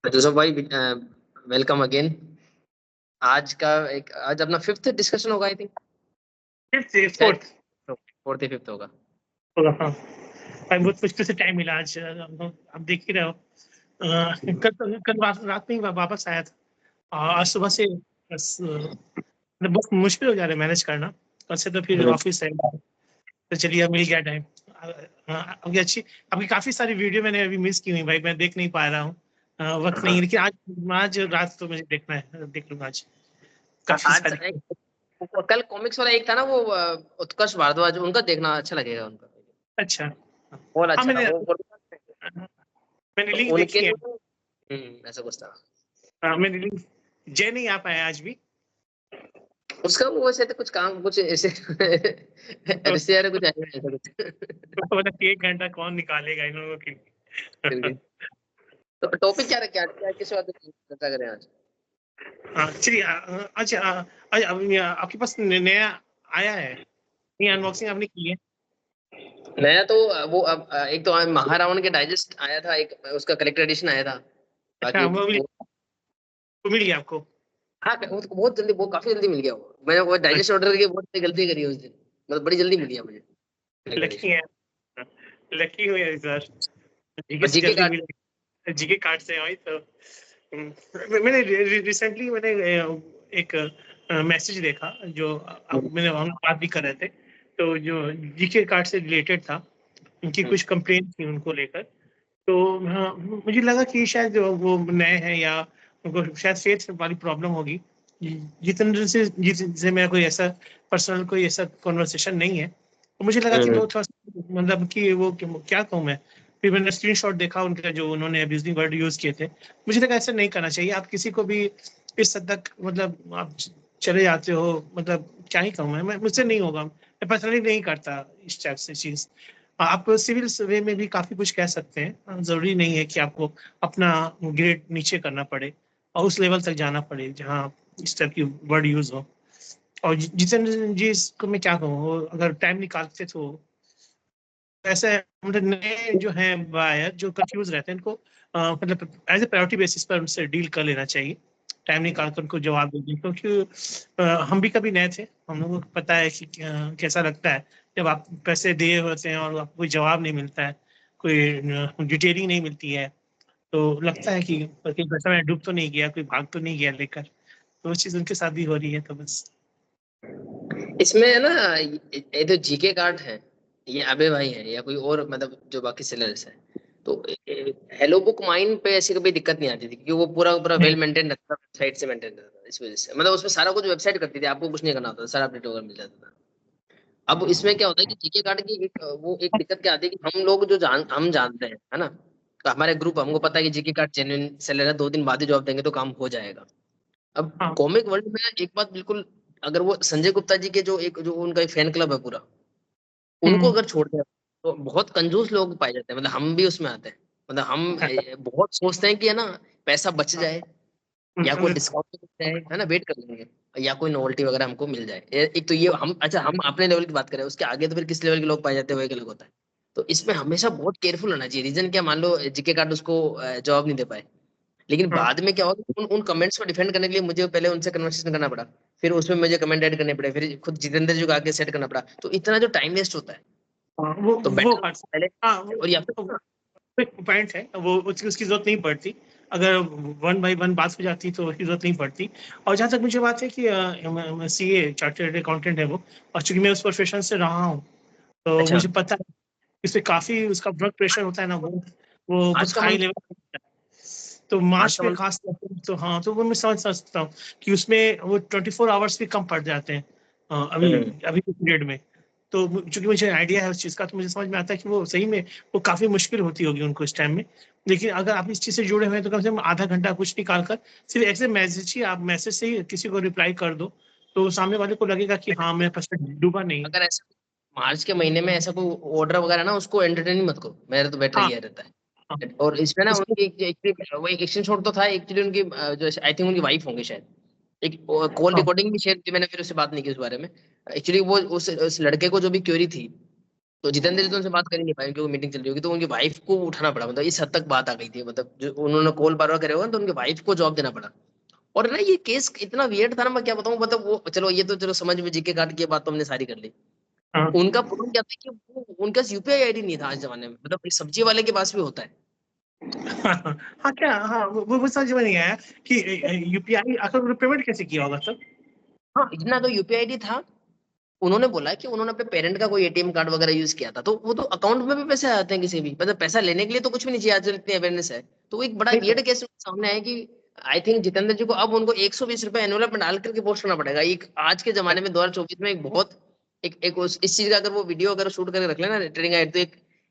Joseph भाई, welcome again. आज अपना फिफ्थ डिस्कशन होगा, आई थिंक। फिफ्थ से शायद फोर्थ फोर्थ या फिफ्थ होगा। होगा। हाँ भाई, बहुत मुश्किल से टाइम मिला आज। आप देख ही रहे हो। कल रात में ही वापस आया था। आज सुबह से बस बहुत मुश्किल हो जा रहा है मैनेज करना। कल से तो फिर हम्म। ऑफिस है, तो चलिए अब मिल गया टाइम। आपकी अच्छी आपकी काफी सारी वीडियो मैंने अभी मिस की हुई भाई, मैं देख नहीं पा रहा हूँ। वक्त नहीं है, हाँ। लेकिन आज आज रात तो मुझे देखना है, देख लूंगा आज काफी आज सारी। कल कॉमिक्स वाला एक था ना, वो उत्कर्ष भारद्वाज, उनका देखना अच्छा लगेगा उनका। अच्छा। बहुत हाँ, अच्छा था वो। मैंने तो लिंक उनके देखी है। जो ऐसा कुछ था। मैंने लिंक जय नहीं आ पाया आज भी। उसका वो वैसे तो कुछ काम कुछ ऐसे तो रिश्तेदार कुछ ऐसा ऐसा कुछ। मतलब 1 घंटा कौन निकालेगा इन लोगों के फिर भी। लिए। तो टॉपिक क्या रखे आज, क्या किस बात पे चर्चा करें आज? चलिए। अच्छा। अच्छा, अभी आपके पास नया आया है? नहीं, अनबॉक्सिंग आपने की है? नया तो वो अब एक तो महारावण के डाइजेस्ट आया था, एक उसका कलेक्टर एडिशन आया था। अच्छा, बाकी वो वो, मिल गया आपको? हाँ वो तो बहुत जल्दी, वो काफी जल्दी मिल गया। वो मैंने वो डाइजेस्ट ऑर्डर करके बहुत बड़ी गलती करी है उस दिन। मतलब बड़ी जल्दी मिल गया मुझे कलेक्टर लकी एडिशन। है। लकी हुए सर। जीके और से जीके जल्दी कार्ड। मिल गया, जीके कार्ड से आई तो। मैंने रिसेंटली एक मैसेज देखा, जो अब मैंने हम बात भी कर रहे थे, तो जो जीके कार्ड से रिलेटेड था, उनकी कुछ कंप्लेंट थी उनको लेकर। तो हाँ, मुझे लगा कि शायद वो नए हैं, या उनको शायद फेथ वाली प्रॉब्लम होगी। जितेंद्र से मेरा कोई ऐसा पर्सनल कोई ऐसा कॉन्वर्सेशन नहीं है, तो मुझे लगा कि वो थोड़ा मतलब कि वो क्या कहूँ मैं। फिर मैंने स्क्रीनशॉट देखा उनका, जो उन्होंने अब्यूजिंग वर्ड यूज किए थे। मुझे लगा ऐसा नहीं करना चाहिए। आप किसी को भी इस हद तक मतलब आप चले जाते हो, मतलब क्या ही कहूँ मैं, मुझसे नहीं होगा, मैं पर्सनली नहीं करता इस टाइप से चीज। आप सिविल वे में भी काफी कुछ कह सकते हैं, जरूरी नहीं है कि आपको अपना ग्रेड नीचे करना पड़े और उस लेवल तक जाना पड़े जहाँ इस टाइप की वर्ड यूज हो। और जितेंद्र जी इसको मैं क्या कहूँ, वो अगर टाइम निकालते तो ऐसे मतलब नए जो हैं बायर जो कंफ्यूज रहते हैं, इनको मतलब एज ए प्रायोरिटी बेसिस पर उनसे डील कर लेना चाहिए, टाइम निकाल कर उनको जवाब दे दें। क्योंकि हम भी कभी नए थे, हम लोगों को पता है कि कैसा लगता है जब आप पैसे दिए होते हैं और आपको कोई जवाब नहीं मिलता है, कोई डिटेलिंग नहीं मिलती है। तो लगता है कि कहीं पैसा मैं डूब तो नहीं गया, कोई भाग तो नहीं गया लेकर। तो वो चीज़ उनके साथ भी हो रही है, तो बस। इसमें है ना, ये तो जीके कार्ड है, ये अबे भाई है या कोई और, मतलब जो बाकी सेलर्स है। तो हेलो बुक माइन पे ऐसी कभी दिक्कत नहीं आती थी, क्योंकि वो पूरा पूरा नहीं। वेल मेंटेन रहता था, वेबसाइट से मेंटेन रहता था। इस वजह से मतलब उसमें सारा कुछ वेबसाइट करती थी, आपको कुछ नहीं करना होता था, सारा अपडेट होकर मिल जाता था। अब इसमें क्या होता है कि जीके कार्ड की वो एक दिक्कत क्या आती है कि हम लोग जो हम जानते हैं, है ना। तो हमारे ग्रुप, हमको पता है कि जीके कार्ड जेन्युइन सेलर है, 2 दिन बाद ही जवाब देंगे तो काम हो जाएगा। अब हाँ। कॉमिक वर्ल्ड में एक बात बिल्कुल, अगर वो संजय गुप्ता जी के जो उनका एक फैन क्लब है पूरा, उनको हम्म। अगर छोड़ दें तो बहुत कंजूस लोग पाए जाते हैं। मतलब हम भी उसमें आते हैं। मतलब हम बहुत सोचते हैं कि है ना, पैसा बच जाए, या कोई डिस्काउंट मिल जाए, है ना, वेट कर लेंगे, या कोई नोवेल्टी वगैरह हमको मिल जाए। एक तो ये हम, अच्छा हम अपने लेवल की बात करें, उसके आगे तो फिर किस लेवल के लोग पाए जाते हैं वो एक अलग होता है। तो इसमें हमेशा बहुत केयरफुल होना चाहिए। रीजन क्या, मान लो जीके कार्ड उसको जवाब नहीं दे पाए, लेकिन हाँ। बाद में क्या होगा, उन कमेंट्स को डिफेंड करने के लिए मुझे पहले उनसे कन्वर्सेशन करना पड़ा, फिर उसमें मुझे कमेंट ऐड करने पड़े, फिर खुद जितेंद्र जी को आके सेट करना पड़ा, तो इतना जो टाइम वेस्ट होता है, हाँ, तो वो बेटर बात। पहले। हाँ, और या वो पॉइंट है, वो उसकी जरूरत नहीं पड़ती। अगर 1 by 1 बात हो जाती तो उसकी जरूरत नहीं पड़ती। और जहाँ तक मुझे बात है कि सीए चार्टर्ड अकाउंटेंट है वो, और चूंकि मैं उस प्रोफेशन से रहा हूँ, तो अच्छा, मुझे पता है इसमें काफी उसका वर्क प्रेशर होता है ना, वो आज बहुत का हाई मंथ, लेवल का होता है। तो आज मार्च का में मंथ। खास तौर पे, तो हाँ, तो वो मैं समझ सकता हूँ कि उसमें वो 24 आवर्स भी कम पड़ जाते हैं अभी अभी के पीरियड में। तो चूंकि मुझे आइडिया है उस चीज़ का, तो मुझे समझ में आता है कि वो सही में वो काफ़ी मुश्किल होती होगी उनको इस टाइम में। लेकिन अगर आप इस चीज़ से जुड़े हुए हैं, तो कम से कम आधा घंटा कुछ निकाल कर सिर्फ ऐसे मैसेज ही, आप मैसेज से ही किसी को रिप्लाई कर दो, तो सामने वाले को लगेगा कि हाँ, मेरा पैसा डूबा नहीं। अगर ऐसा मार्च के महीने में ऐसा कोई ऑर्डर वगैरह ना, उसको एंटरटेन ही मत करो, मेरा तो बेटर हाँ। ये रहता हाँ। है। और इसमें ना उसको। उनकी वो एक एक्शन शॉट तो था एक्चुअली उनकी, जो आई थिंक उनकी वाइफ होंगी शायद, एक कॉल हाँ। रिकॉर्डिंग भी शेयर की मैंने, फिर उससे बात नहीं की उस बारे में। एक्चुअली वो उस लड़के को जो भी क्वेरी थी, तो जितेंद्र जी तो उनसे बात कर ही नहीं पाए क्योंकि मीटिंग चल रही होगी, तो उनकी वाइफ को उठाना पड़ा, मतलब इस हद तक बात आ गई थी, मतलब जो उन्होंने कॉल बार बार करे होगा तो उनकी वाइफ को जवाब देना पड़ा। और ना ये केस इतना वियर्ड था ना, मैं क्या बताऊं, मतलब वो चलो ये तो चलो समझ में, जीके काट की बात तो हमने सारी कर ली। हाँ उनका प्रॉब्लम क्या था कि वो उनका यूपीआई आईडी नहीं था आज जमाने में, मतलब एक सब्जी वाले के पास भी होता है। हाँ क्या, हाँ वो समझ में नहीं आया कि यूपीआई आखिर पेमेंट कैसे किया होगा सर। हाँ, इतना तो यूपीआई आईडी था। उन्होंने बोला कि उन्होंने अपने पेरेंट का कोई एटीएम कार्ड वगैरह यूज किया था, तो वो तो अकाउंट में भी पैसे आ जाते हैं किसी भी, मतलब पैसा लेने के लिए तो कुछ भी नहीं चाहिए, आजकल इतनी अवेयरनेस है। तो वो एक बड़ा नहीं तो वियर्ड केस सामने आया कि आई थिंक जितेंद्र जी को अब उनको 120 रुपए एनवलप में डाल करके पोस्ट करना पड़ेगा। एक आज के जमाने में 2024 में एक बहुत इस चीज का अगर वो वीडियो अगर शूट करके रख लेना ट्रेडिंग आईडी, तो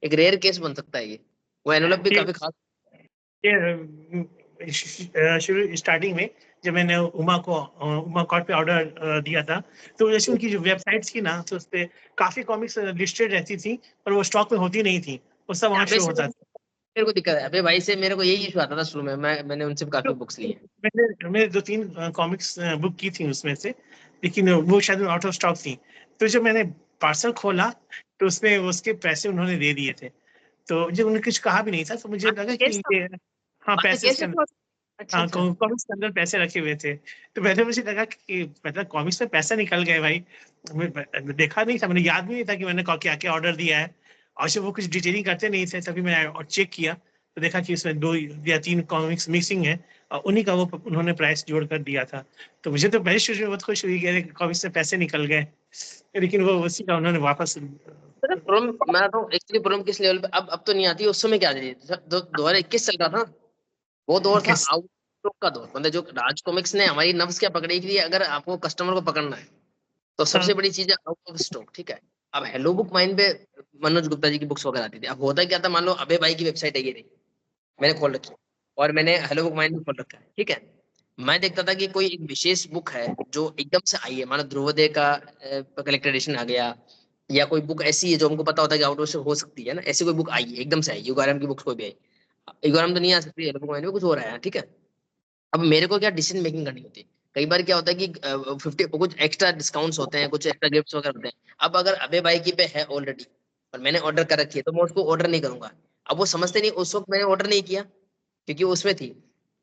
एक रेयर केस बन सकता है ये। वो एनवलप भी ये काफी खास। शुरू स्टार्टिंग में जब मैंने उमा कॉर्ड पे ऑर्डर दिया था, तो जैसे उनकी जो वेबसाइट्स थी ना, तो उस पे काफी कॉमिक्स लिस्टेड रहती थी, पर वो स्टॉक में होती नहीं थी, वो सब वहाँ अबे शो से होता था। मेरे को दिक्कत है, अबे भाई से मेरे को यही इशू आता था शुरू में, मैंने उनसे भी तो काफी बुक्स ली है। मैंने 2-3 कॉमिक्स बुक की थी उसमें से, लेकिन वो शायद आउट ऑफ स्टॉक थी। तो जब मैंने पार्सल खोला, तो उसमें उसके पैसे उन्होंने दे दिए थे। तो जब उन्होंने कुछ कहा भी नहीं था, तो मुझे अच्छा लगा कि कैश था। ये, हाँ अच्छा पैसे कैश उसके है अंदर, तुम्हारे पास? अच्छा हाँ अच्छा। कॉमिक्स के अंदर पैसे रखे हुए थे। तो पहले मुझे लगा कि मतलब कॉमिक्स में पैसा निकल गए भाई। देखा नहीं था, मैंने याद भी नहीं था कि मैंने क्या क्या ऑर्डर दिया है। और जब वो कुछ डिटेलिंग करते नहीं थे, तभी मैंने और चेक किया, तो देखा कि उसमें 2 या 3 कॉमिक्स मिसिंग है, और उन्हीं का वो उन्होंने प्राइस जोड़ कर दिया था। तो मुझे तो पहले शुरू में बहुत खुश हुई कि कॉमिक्स से पैसे निकल गए, लेकिन वो उसी का उन्होंने वापस। पता है प्रॉब्लम मैं तो एक्चुअली प्रॉब्लम किस लेवल पे, अब तो नहीं आती, उस समय क्या आ रही थी, 2021 चल रहा था ना, वो दौर था कैसे। आउटलुक का दौर, मतलब जो राज कॉमिक्स ने हमारी नब्ज क्या पकड़ी कि अगर आपको कस्टमर को पकड़ना है तो हाँ सबसे बड़ी चीज है आउट ऑफ स्टॉक, ठीक है। अब हेलो बुक माइन पे मनोज गुप्ता जी की बुक्स वगैरह आती थी। अब होता क्या था, मान लो अबे भाई की वेबसाइट है ये रही, मैंने खोल रखी और मैंने हेलो बुक माइन भी खोल रखा है, ठीक है। मैं देखता था कि कोई एक विशेष बुक है जो एकदम से आई है, मानो ध्रुवोदय का कलेक्टेड एडिशन आ गया, या कोई बुक ऐसी है जो हमको पता होता है कि आउट ऑफ स्टॉक हो सकती है ना, ऐसी कोई बुक आई है एकदम से आई, युगारम की बुक्स कोई भी आई। युगारम तो नहीं आ सकती, हेलो बुक माइन में कुछ हो रहा है, ठीक है। अब मेरे को क्या डिसीजन मेकिंग करनी होती है। कई बार क्या होता है कि 50 कुछ एक्स्ट्रा डिस्काउंट्स होते हैं, कुछ एक्स्ट्रा गिफ्ट्स वगैरह होते हैं। अब अगर अबे भाई की पे है ऑलरेडी और मैंने ऑर्डर कर रखी है, तो मैं उसको ऑर्डर नहीं करूंगा। अब वो समझते नहीं उस वक्त मैंने ऑर्डर नहीं किया क्योंकि वो उसमें थी,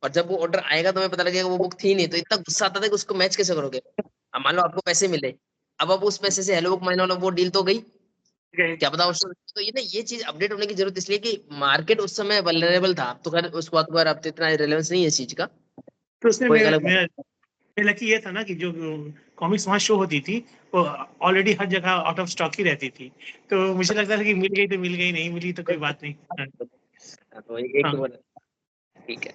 और जब वो ऑर्डर आएगा तो हमें पता लगेगा वो बुक थी नहीं, तो इतना गुस्सा आता था कि उसको मैच कैसे करोगे। अब मान लो आपको पैसे मिले, अब उस पैसे से हेलो बुक माइने वाला वो डील तो गई, क्या पता उस, तो ये ना ये चीज अपडेट होने की जरूरत इसलिए कि मार्केट उस समय वल्नरेबल था। अब तो खैर उस बात पर अब तो इतना रिलेवेंस नहीं है इस चीज का, तो उसमें वो एक मेरा अलग बात मेरा मेरा लकी ये था ना कि जो कॉमिक्स वहाँ शो होती थी, वो ऑलरेडी हर जगह आउट ऑफ स्टॉक ही रहती थी। तो मुझे लगता था कि मिल गई तो मिल गई, नहीं मिली तो कोई बात नहीं। हाँ है। तो एक हाँ। वो ठीक है।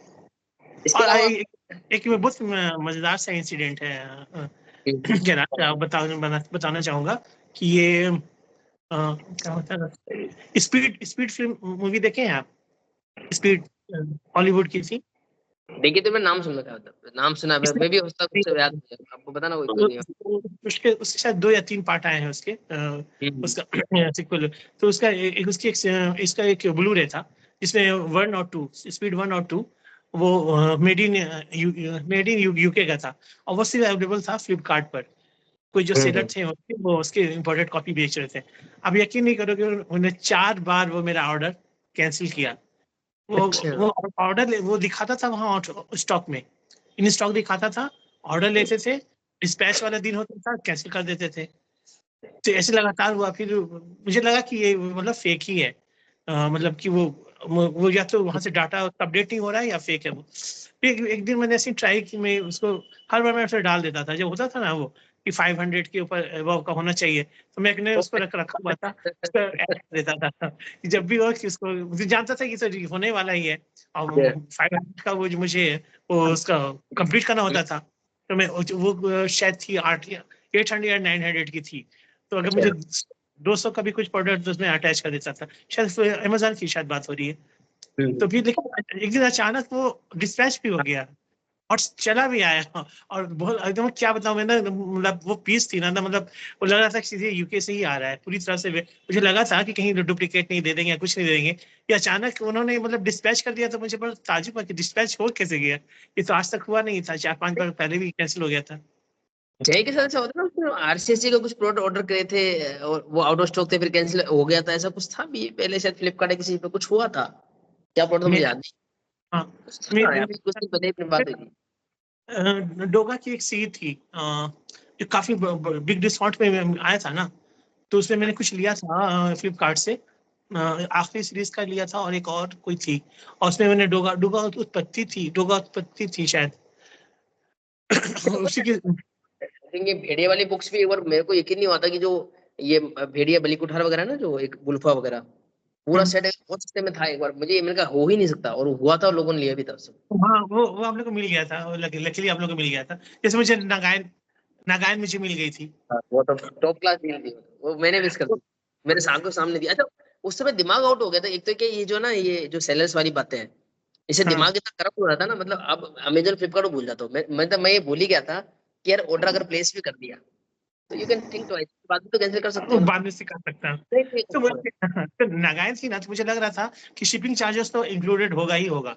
इसके और अलावा एक बहुत मजेदार सा इंसिडेंट है, क्या नाम बताना चाहूंगा कि ये क्या होता है, स्पीड स्पीड फिल्म मूवी देखे हैं आप? स्पीड हॉलीवुड की थी। देखिए, तो मैं नाम सुन रखा था, नाम सुना है, मैं भी हो सकता है कुछ याद नहीं है। आपको बताना कोई नहीं है। उसके उसके शायद 2 या 3 पार्ट आए हैं उसके, हम्म, उसका सिक्वल। तो उसका एक उसकी इसका एक ब्लू रे था, जिसमें 1 और 2, स्पीड 1 और 2, वो मेड इन यूके का था, और वो सिर्फ अवेलेबल था फ्लिपकार्ट पर। कोई जो सेलर हम्म। थे वो उसके इम्पोर्टेड कॉपी बेच रहे थे। अब यकीन नहीं करोगे, उन्होंने 4 बार वो मेरा ऑर्डर कैंसिल किया। वो अच्छा। वो ऑर्डर वो दिखाता था वहाँ स्टॉक में, इन स्टॉक दिखाता था, ऑर्डर लेते थे, डिस्पैच वाला दिन होता था, कैंसिल कर देते थे। तो ऐसे लगातार हुआ, फिर मुझे लगा कि ये मतलब फेक ही है। मतलब कि वो या तो वहां से डाटा अपडेट नहीं हो रहा है, या फेक है वो। फिर एक दिन मैंने ऐसे ट्राई कि मैं उसको, हर बार मैं उसे डाल देता था, जब होता था ना वो कि 500 के ऊपर above का होना चाहिए, तो मैं ने उसको रखा हुआ था, उस पर ऐड कर देता था कि जब भी हो कि उसको, मुझे जानता था कि सर होने वाला ही है, और 500 का वो जो मुझे वो उसका कंप्लीट करना होता था। तो मैं वो शायद थी 800 या 900 की थी। तो अगर अच्छा। मुझे 200 का भी कुछ प्रोडक्ट उसमें अटैच कर देता था, शायद अमेजोन की शायद बात हो रही है। हम्म। तो फिर लेकिन एक दिन अचानक वो डिस्पैच भी हो गया, और चला भी आया, और बहुत एकदम क्या बताऊं मैं ना, मतलब वो पीस थी ना, मतलब वो लग रहा था कि सीधे यूके से ही आ रहा है पूरी तरह से। मुझे लगा था कि कहीं डुप्लीकेट नहीं दे देंगे या कुछ नहीं दे देंगे, ये अचानक उन्होंने मतलब डिस्पैच कर दिया। तो मुझे बड़ा ताज्जुब हुआ कि डिस्पैच हो कैसे गया, ये तो आज तक हुआ नहीं था, 4-5 बार पहले भी कैंसिल हो गया था। जय के साथ ऐसा होता है ना, आरसीएससी का कुछ प्रोडक्ट ऑर्डर करे थे और वो आउट ऑफ स्टॉक थे, फिर कैंसिल हो गया था, ऐसा कुछ था भी पहले शायद फ्लिपकार्ट किसी पे कुछ हुआ था। क्या प्रोडक्ट मुझे मैं याद नहीं। हाँ कुछ मैं, था यार, मैं, कुछ दिन पहले ही अपनी बात हुई थी। डोगा की एक सीरीज थी, जो काफी बिग डिस्काउंट में आया था ना, तो उसमें मैंने कुछ लिया था फ्लिपकार्ट से। आखिरी सीरीज का लिया था और एक और कोई थी, और उसमें मैंने डोगा डोगा उत्पत्ति थी शायद। अच्छा उसी पता की। है, I think ये भेड़िया वाली बुक्स भी एक बार मेरे को यकीन नहीं हुआ था कि जो ये भेड़िया बलि कुठार वगैरह ना, जो एक गुल्फा वगैरह पूरा हम्म, सेट बहुत सस्ते में था एक बार, मुझे ये मैंने कहा हो ही नहीं सकता, और हुआ था और लोगों ने लिया भी था उससे। हाँ वो आप लोग को मिल गया था, लकीली आप लोग को मिल गया था। जैसे मुझे नागायन नागायन मुझे मिल गई थी। हाँ, वो तो टॉप क्लास डील थी, वो मैंने मिस कर दी, मेरे आंखों सामने दिया। अच्छा उस समय दिमाग आउट हो गया था एक तो, क्या ये जो ना ये जो सेलर्स वाली बातें हैं, इससे हाँ दिमाग इतना करप्ट हो रहा था ना, मतलब अब अमेजन फ्लिपकार्ट को भूल जाता हूँ मैं ये भूल ही गया था कि यार ऑर्डर अगर प्लेस भी कर दिया तो यू कैन थिंक ट्वाइस, बाद में तो कैंसिल कर सकते वो हो ना। बाद में सिखा सकता हूँ। नहीं नहीं कर तो सकते हो। तो नागायन थी ना, तो मुझे लग रहा था कि शिपिंग चार्जेस तो इंक्लूडेड होगा ही होगा।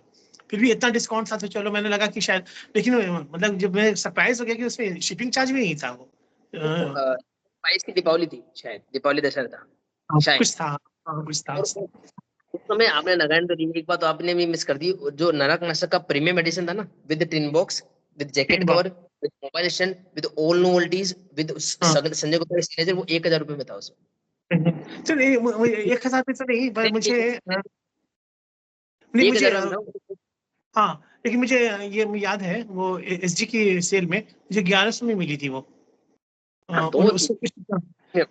फिर भी इतना डिस्काउंट था तो चलो, मैंने लगा कि शायद, लेकिन मतलब जब मैं सरप्राइज हो गया कि उसमें शिपिंग चार्ज भी नहीं था वो। वो 22 की दीपावली थी शायद, दीपावली दशहरा था शायद। कुछ था। हाँ, कुछ था और उसमें। उस समय आपने नागालैंड तो ली, एक बात तो आपने भी मिस कर दी, जो नरक नाशक का प्रीमियम एडिशन था ना, with tin box, with jacket tin cover, box. With mobile stand, with all novelties, with हाँ। संजय गुप्ता सिग्नेचर, वो 1000 रुपए में था उसमें। चलो 1,000 पे तो नहीं, पर मुझे नहीं एक मुझे हजार रुपए में था। हाँ, लेकिन मुझे ये याद है वो एसजी की सेल में मुझे 1100 में मिली थी वो। हाँ दो थी। उसमें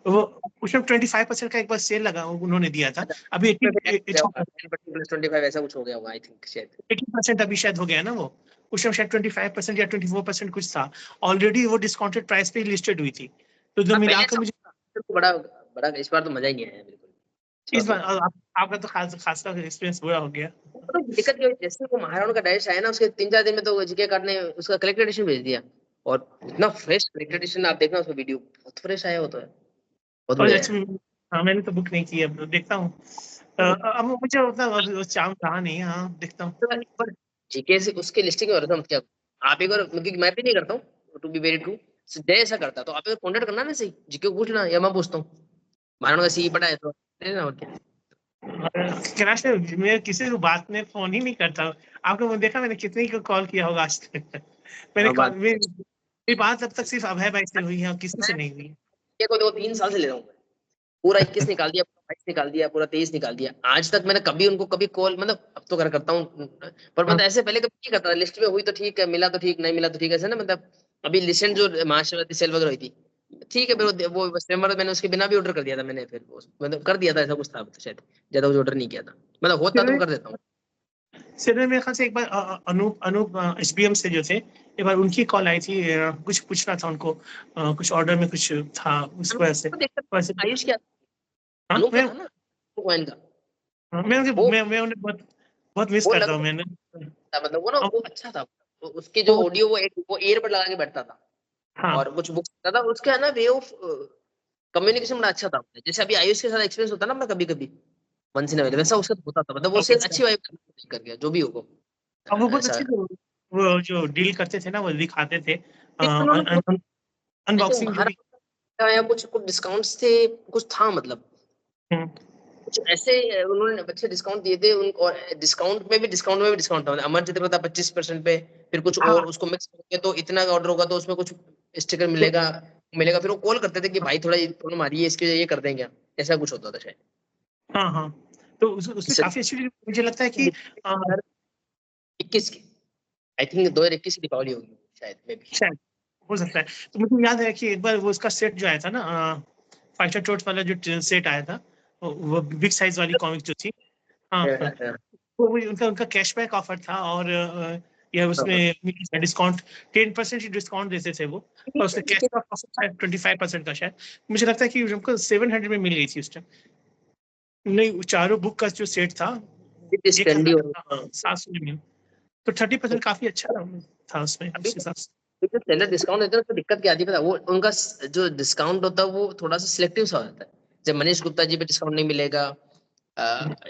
वो उसमें 25% का एक बार सेल लगा, उन्होंने दिया था। अच्छा अभी उसमें फिर ऐड हो गया होगा 10% प्लस 25 ऐसा कुछ हो गया होगा आई थिंक शायद। 80% अभी शायद हो गया है ना वो। उसमें शायद 25% या 24% कुछ था। ऑलरेडी वो डिस्काउंटेड प्राइस पे लिस्टेड हुई थी, तो जो हाँ पहले मिलाकर अच्छा मुझे था, फिर तो बड़ा बड़ा इस बार तो मजा ही नहीं आया बिल्कुल। इस बार इस तो बार आपका तो खासा एक्सपीरियंस बुरा हो गया। तो दिक्कत क्या हुई, जैसे वो महाराणा का डायरेक्ट आया ना, उसके 3-4 दिन में तो जीके कार्ड ने उसका कलेक्टर एडिशन भेज दिया, और इतना फ्रेश कलेक्टर एडिशन, आप देखना उसका वीडियो बहुत फ्रेश आया, वो तो है बहुत और बढ़िया अच्छा, है। हाँ मैंने तो बुक नहीं की, अब देखता हूँ। अब मुझे उतना अब चाम रहा नहीं। हाँ, देखता हूँ। तो एक बार जीके से उसके लिस्टिंग में रहता हूँ क्या, आप एक बार, क्योंकि मैं भी नहीं करता हूँ टू बी वेरी ट्रू, जय ऐसा करता तो आप एक कॉन्टेक्ट करना ना, सही जीके को पूछना, या मैं पूछता हूँ महाराणा का सी पढ़ा है तो ले लेना, और क्या। कैलाश में मैं किसी को बात में फोन ही नहीं करता हूँ। आपने देखा मैंने कितने को कॉल किया होगा आज तक। मैंने हाँ कॉल बात मेरी बात अब तक सिर्फ अभय भाई से हुई है और किसी से मैं नहीं हुई। जीके को देखो 3 साल से ले रहा हूँ मैं, पूरा 21 निकाल दिया, पूरा 22 निकाल दिया, पूरा 23 निकाल दिया, आज तक मैंने कभी उनको कभी कॉल, मतलब अब तो करता हूँ, पर हाँ, मतलब ऐसे पहले कभी नहीं करता, लिस्ट में हुई तो ठीक है, मिला तो ठीक, नहीं मिला तो ठीक है, ऐसे ना मतलब। अभी रिसेंट जो महाशिवरात्रि सेल वगैरह हुई थी, ठीक है, फिर वो सितंबर मैंने उसके बिना भी ऑर्डर कर दिया था मैंने, फिर मतलब कर दिया था, ऐसा कुछ था तो शायद ज्यादा कुछ ऑर्डर नहीं किया था, मतलब होता तो सिरे मैं कर देता हूँ। सिरे मेरे ख्याल से एक बार अनूप अनूप एसबीएम से जो थे, एक बार उनकी कॉल आई थी। कुछ पूछना था उनको, कुछ ऑर्डर में कुछ था उस वजह से। अनूप को देखकर वैसे आयुष क्या, हाँ अनूप का था ना कॉइन का, वो मैं उन्हें बहुत बहुत मिस वो करता लग हूँ मैंने। था, मतलब वो ना अब वो अच्छा था, तो उसके जो वो ऑडियो वो ईयरबड लगा के बैठता था, हाँ और कुछ बुक्स था उसका है ना, वे ऑफ कम्युनिकेशन बड़ा अच्छा था, जैसे अभी आयुष के साथ एक्सपीरियंस होता है ना अपना कभी कभी, वंस इन अ वैसा उसका होता था, मतलब वो उससे अच्छी वाइब कर गया जो भी होगा। अब वो बहुत ऐसा अच्छे वो जो डील करते थे ना, वो दिखाते थे। एक उन्होंने आई थिंक अनबॉक्सिंग जो भी। महाराष्ट्र या कुछ कुछ डिस्काउंट्स थे, कुछ था मतलब, हम्म, कुछ ऐसे उन्होंने अच्छे डिस्काउंट दिए थे और डिस्काउंट में भी डिस्काउंट था, मतलब अमर चित्र था 25% पे, फिर कुछ हाँ और उसको मिक्स करके तो इतना का ऑर्डर होगा तो उसमें कुछ स्टिकर तो मिलेगा मिलेगा, फिर वो कॉल करते थे कि भाई थोड़ा ये प्रॉब्लम आ रही है, इसके लिए ये कर दें क्या, ऐसा कुछ होता था शायद। हाँ हाँ, तो उसमें काफी अच्छी मुझे लगता है कि अ, 21 की, आई थिंक 2021 की दीपावली होगी शायद में भी। शायद हो सकता है। तो मुझे याद है कि एक बार वो उसका सेट जो आया था ना, फाइटर टोट्स वाला जो सेट आया था, वो बिग साइज वाली कॉमिक जो थी। हाँ हाँ, वो उनका उनका कैशबैक ऑफर था, और या उसमें डिस्काउंट 10% ही डिस्काउंट देते थे वो। और उसका कैशबैक ऑफर शायद 25% का शायद। मुझे लगता है कि हमको 700 में मिल गई थी उस टाइम। नहीं, वो चारों बुक का जो सेट था एक स्टैंडी हजार और 700 में। तो 30% काफी अच्छा था उसमें अभी उस हिसाब से। जो सेलर डिस्काउंट देते हैं तो दिक्कत क्या आती है पता है? वो उनका जो डिस्काउंट होता है वो थोड़ा सा सिलेक्टिव सा होता है, जब मनीष गुप्ता जी पे डिस्काउंट नहीं मिलेगा,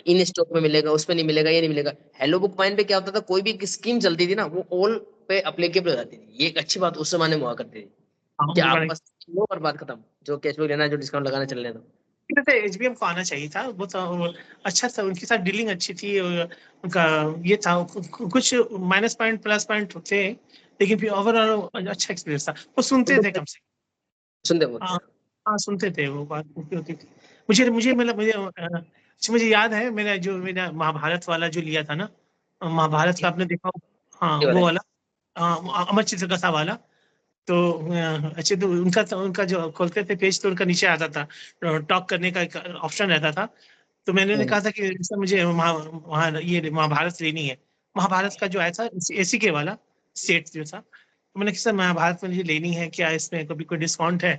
इन स्टॉक में मिलेगा, उस पे नहीं मिलेगा, ये नहीं मिलेगा। हेलो बुक पॉइंट पे क्या होता था, कोई भी स्कीम चलती थी ना वो ऑल पे अप्लीकेबल हो जाती थी, ये एक अच्छी बात उस जमाने में हुआ करती थी। हाँ, कि वो आप वाला बस लो और बात खत्म, जो कैशबैक लेना है, जो डिस्काउंट लगाना चल रहे तो। एचबीएम को आना चाहिए था, वो अच्छा था, उनके साथ डीलिंग अच्छी थी, और उनका ये था, कुछ माइनस पॉइंट प्लस पॉइंट थे, लेकिन फिर ओवरऑल अच्छा एक्सपीरियंस था, वो सुनते थे कम से सुनते कम। बहुत हाँ, थे। हाँ, सुनते थे, वो बात उनकी होती थी। मुझे मुझे मतलब मुझे अच्छा, मुझे याद है मेरा महाभारत वाला जो लिया था ना, महाभारत का आपने देखा होगा? हाँ, ये वाला वो वाला, अमर चित्रकथा वाला। तो अच्छे, तो उनका जो खोलते थे पेज, तो उनका नीचे आता था टॉक करने का एक ऑप्शन रहता था। तो मैंने उन्हें कहा था कि सर मुझे वहाँ ये महाभारत लेनी है। महाभारत का जो आया था एसी के वाला सेट जो था, तो मैंने कहा सर महाभारत मुझे लेनी है, क्या इसमें कभी कोई डिस्काउंट है?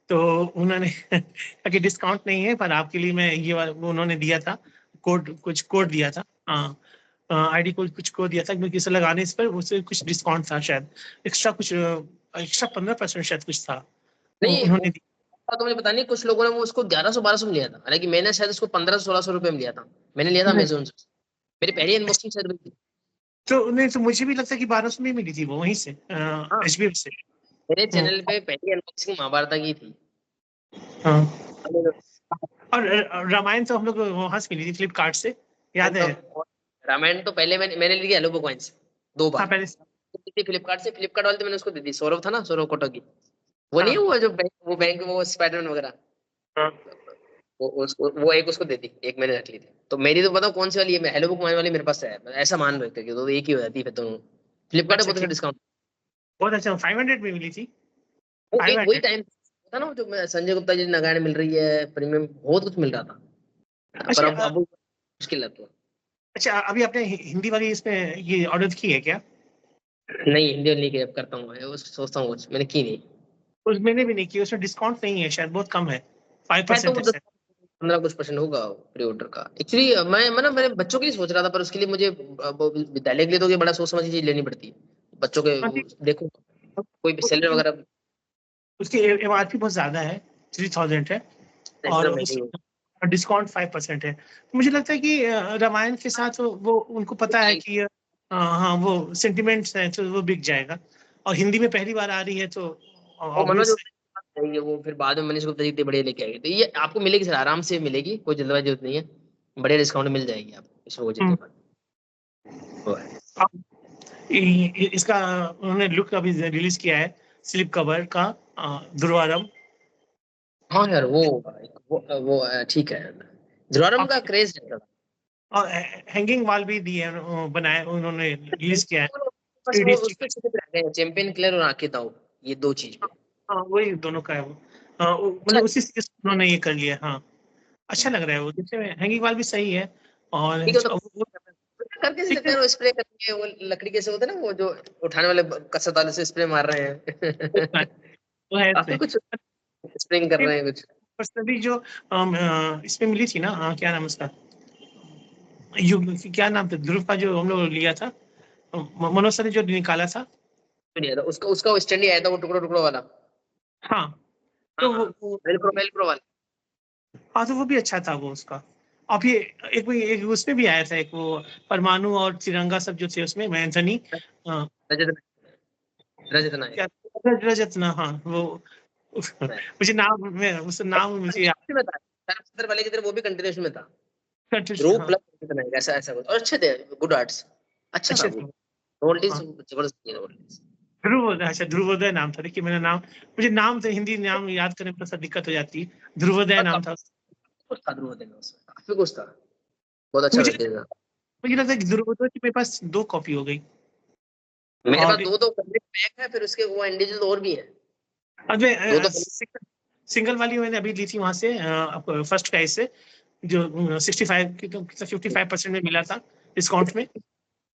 तो उन्होंने कहा कि डिस्काउंट नहीं है, पर आपके लिए मैं ये वाला, वो उन्होंने दिया था कुछ कोड दिया था, हाँ, आईडी कोड, कुछ कोड दिया था, क्योंकि इसे लगाने इस पर उससे कुछ डिस्काउंट था शायद, एक्स्ट्रा कुछ, एक्स्ट्रा 15% शायद कुछ था, वो नहीं वो उन्होंने दिया। तो मुझे पता नहीं, कुछ लोगों ने वो उसको 1100-1200 में लिया था, हालांकि मैंने शायद उसको 1500-1600 रुपए में लिया था। मैंने लिया था अमेजोन से, मेरी पहली अनबॉक्सिंग शायद वही थी। तो नहीं, तो मुझे भी लगता है कि 1200 में मिली थी वो, वहीं से, हाँ, एचबीएफ से। मेरे हम्म, चैनल पे पहली अनबॉक्सिंग महाभारत की थी। हाँ। Amazon और रामायण तो हम लोग वहां से मिली थी, फ्लिपकार्ट से, याद है? तो रामायण तो पहले मैंने ली थी हेलो बुक वाइन से 2 बार। हाँ, पहले से। दी थी फ्लिपकार्ट से, फ्लिपकार्ट वाले तो मैंने उसको दी थी, सौरभ था ना, सौरभ कोटक, वो नहीं है, हाँ, वो जो बैंक वो स्पाइडरमैन वगैरह, हाँ। वो एक उसको दे दी, एक मैंने रख ली थी। तो मेरी तो बताओ कौन सी वाली है, मैं हेलो बुक माइन वाली मेरे पास है, ऐसा मान रहे थे कि तो एक ही हो जाती है फिर दोनों। फ्लिपकार्ट में अच्छा, बहुत अच्छा ठीक। डिस्काउंट। बहुत अच्छा, 500 में मिली थी। वो फाइव एक वही हंड्रेड टाइम था ना, जो संजय गुप्ता जी नगाड़े मिल रही है, प्रीमियम बहुत कुछ मिल रहा था, पर अच्छा, अब वो मुश्किल लगता है। अच्छा, अभी आपने हिंदी वाली इसमें ये ऑर्डर की है क्या? नहीं, हिंदी वाली नहीं करता हूँ मैं, वो सोचता हूँ मैंने की नहीं। उस मैंने भी नहीं की, उसमें डिस्काउंट नहीं है शायद, बहुत कम है, फाइव है तो परसेंट वो है दस शायद। 15 कुछ % होगा प्री ऑर्डर का। एक्चुअली मैं मेरे बच्चों के लिए सोच रहा था, पर उसके लिए मुझे वो विद्यालय के लिए तो ये बड़ा सोच समझ के चीज लेनी पड़ती है, बच्चों के हाँ, ठीक। देखो कोई भी सेलर उसकी वगैरह उसकी एमआरपी बहुत ज्यादा है, 3000 है, और एकदम महंगी हो। उसकी डिस्काउंट 5% है। तो मुझे लगता है कि रामायण के साथ वो उनको पता है कि हाँ, वो सेंटिमेंट्स है, तो वो बिक जाएगा, और हिंदी में पहली बार आ रही है, तो वो मनोज ऑब्वियस। है वो, फिर बाद में मनीष गुप्ता जी इतनी बढ़िया लेके आएंगे, तो ये आपको मिलेगी सर, आराम से मिलेगी, कोई जल्दबाजी जरूरत नहीं है, बढ़िया डिस्काउंट मिल जाएगी आपको, इसमें कोई चिंता मत। वो है। इसका उन्होंने लुक अभी रिलीज किया है, स्लिप कवर का, दुर्वारम। हाँ यार, वो ठीक है, ध्रुवरम का क्रेज है थोड़ा। और हैंगिंग वॉल भी दिए बनाए, उन्होंने रिलीज किया है, बस थ्री वो डी उस पे स्टिकर। चिपक रह गए, चैंपियन किलर और आंखें ताऊ, ये 2 चीज पे। हाँ, वही दोनों का है वो, अच्छा, मतलब उसी से उन्होंने ये कर लिया, हाँ। अच्छा लग रहा है वो देखने में, हैंगिंग वॉल भी सही है, और ठीक है तो वो करके से ठीक सकते है। हैं, वो स्प्रे करके, वो लकड़ी के से होते हैं ना, वो जो उठाने वाले कसरत वाले से स्प्रे मार रहे हैं। वो है काफी इसमें। कुछ स्प्रिंग कर रहे हैं कुछ। पर्सनली जो इसमें मिली थी ना, क्या नाम उसका, क्या नाम था ध्रुव का, जो हम लोग लिया था, मनोज सर ने जो निकाला था। नहीं आता उसका उसका स्टैंड ही आया था, वो टुकड़ा टुकड़ा वाला। हाँ, हाँ तो हाँ, वेलक्रो वाला। हाँ, तो वो भी अच्छा था वो उसका। अब ये एक उसमें भी आया था, एक वो परमाणु और तिरंगा सब जो थे उसमें, एंथनी, रजत रजत नायक। क्या, रजतना, हाँ, वो मुझे नाम में उस नाम मुझे याद। में था, सरफदर वाले की तरह वो भी कंटिन्यूएशन में था, कंट्री, ध्रुव हाँ, प्लस रजत नायक, ऐसा ऐसा कुछ, और अच्छे थे, गुड आर्ट्स, अच्छा था अच्छे वो। थे। रोल्टीज हाँ, जबरदस्त थी रोल्टीज। ध्रुवोदय, अच्छा, ध्रुवोदय नाम था, देखिए मेरा नाम, मुझे नाम से हिंदी नाम याद करने में थोड़ा सा दिक्कत हो जाती है, ध्रुवोदय और नाम था। काफी कुछ था ध्रुव में उसमें, काफी कुछ था, बहुत अच्छा मुझे वेटेज था। मुझे लगता है कि ध्रुवोदय की मेरे पास 2 कॉपी हो गई। मेरे पास और दो कंप्लीट पैक है, फिर उसके वो इंडिविजुअल और भी है, अब दो तो। सिंगल वाली मैंने अभी ली थी वहां से, फर्स्ट प्राइस से, जो 65 की, तो 55% में मिला था डिस्काउंट में।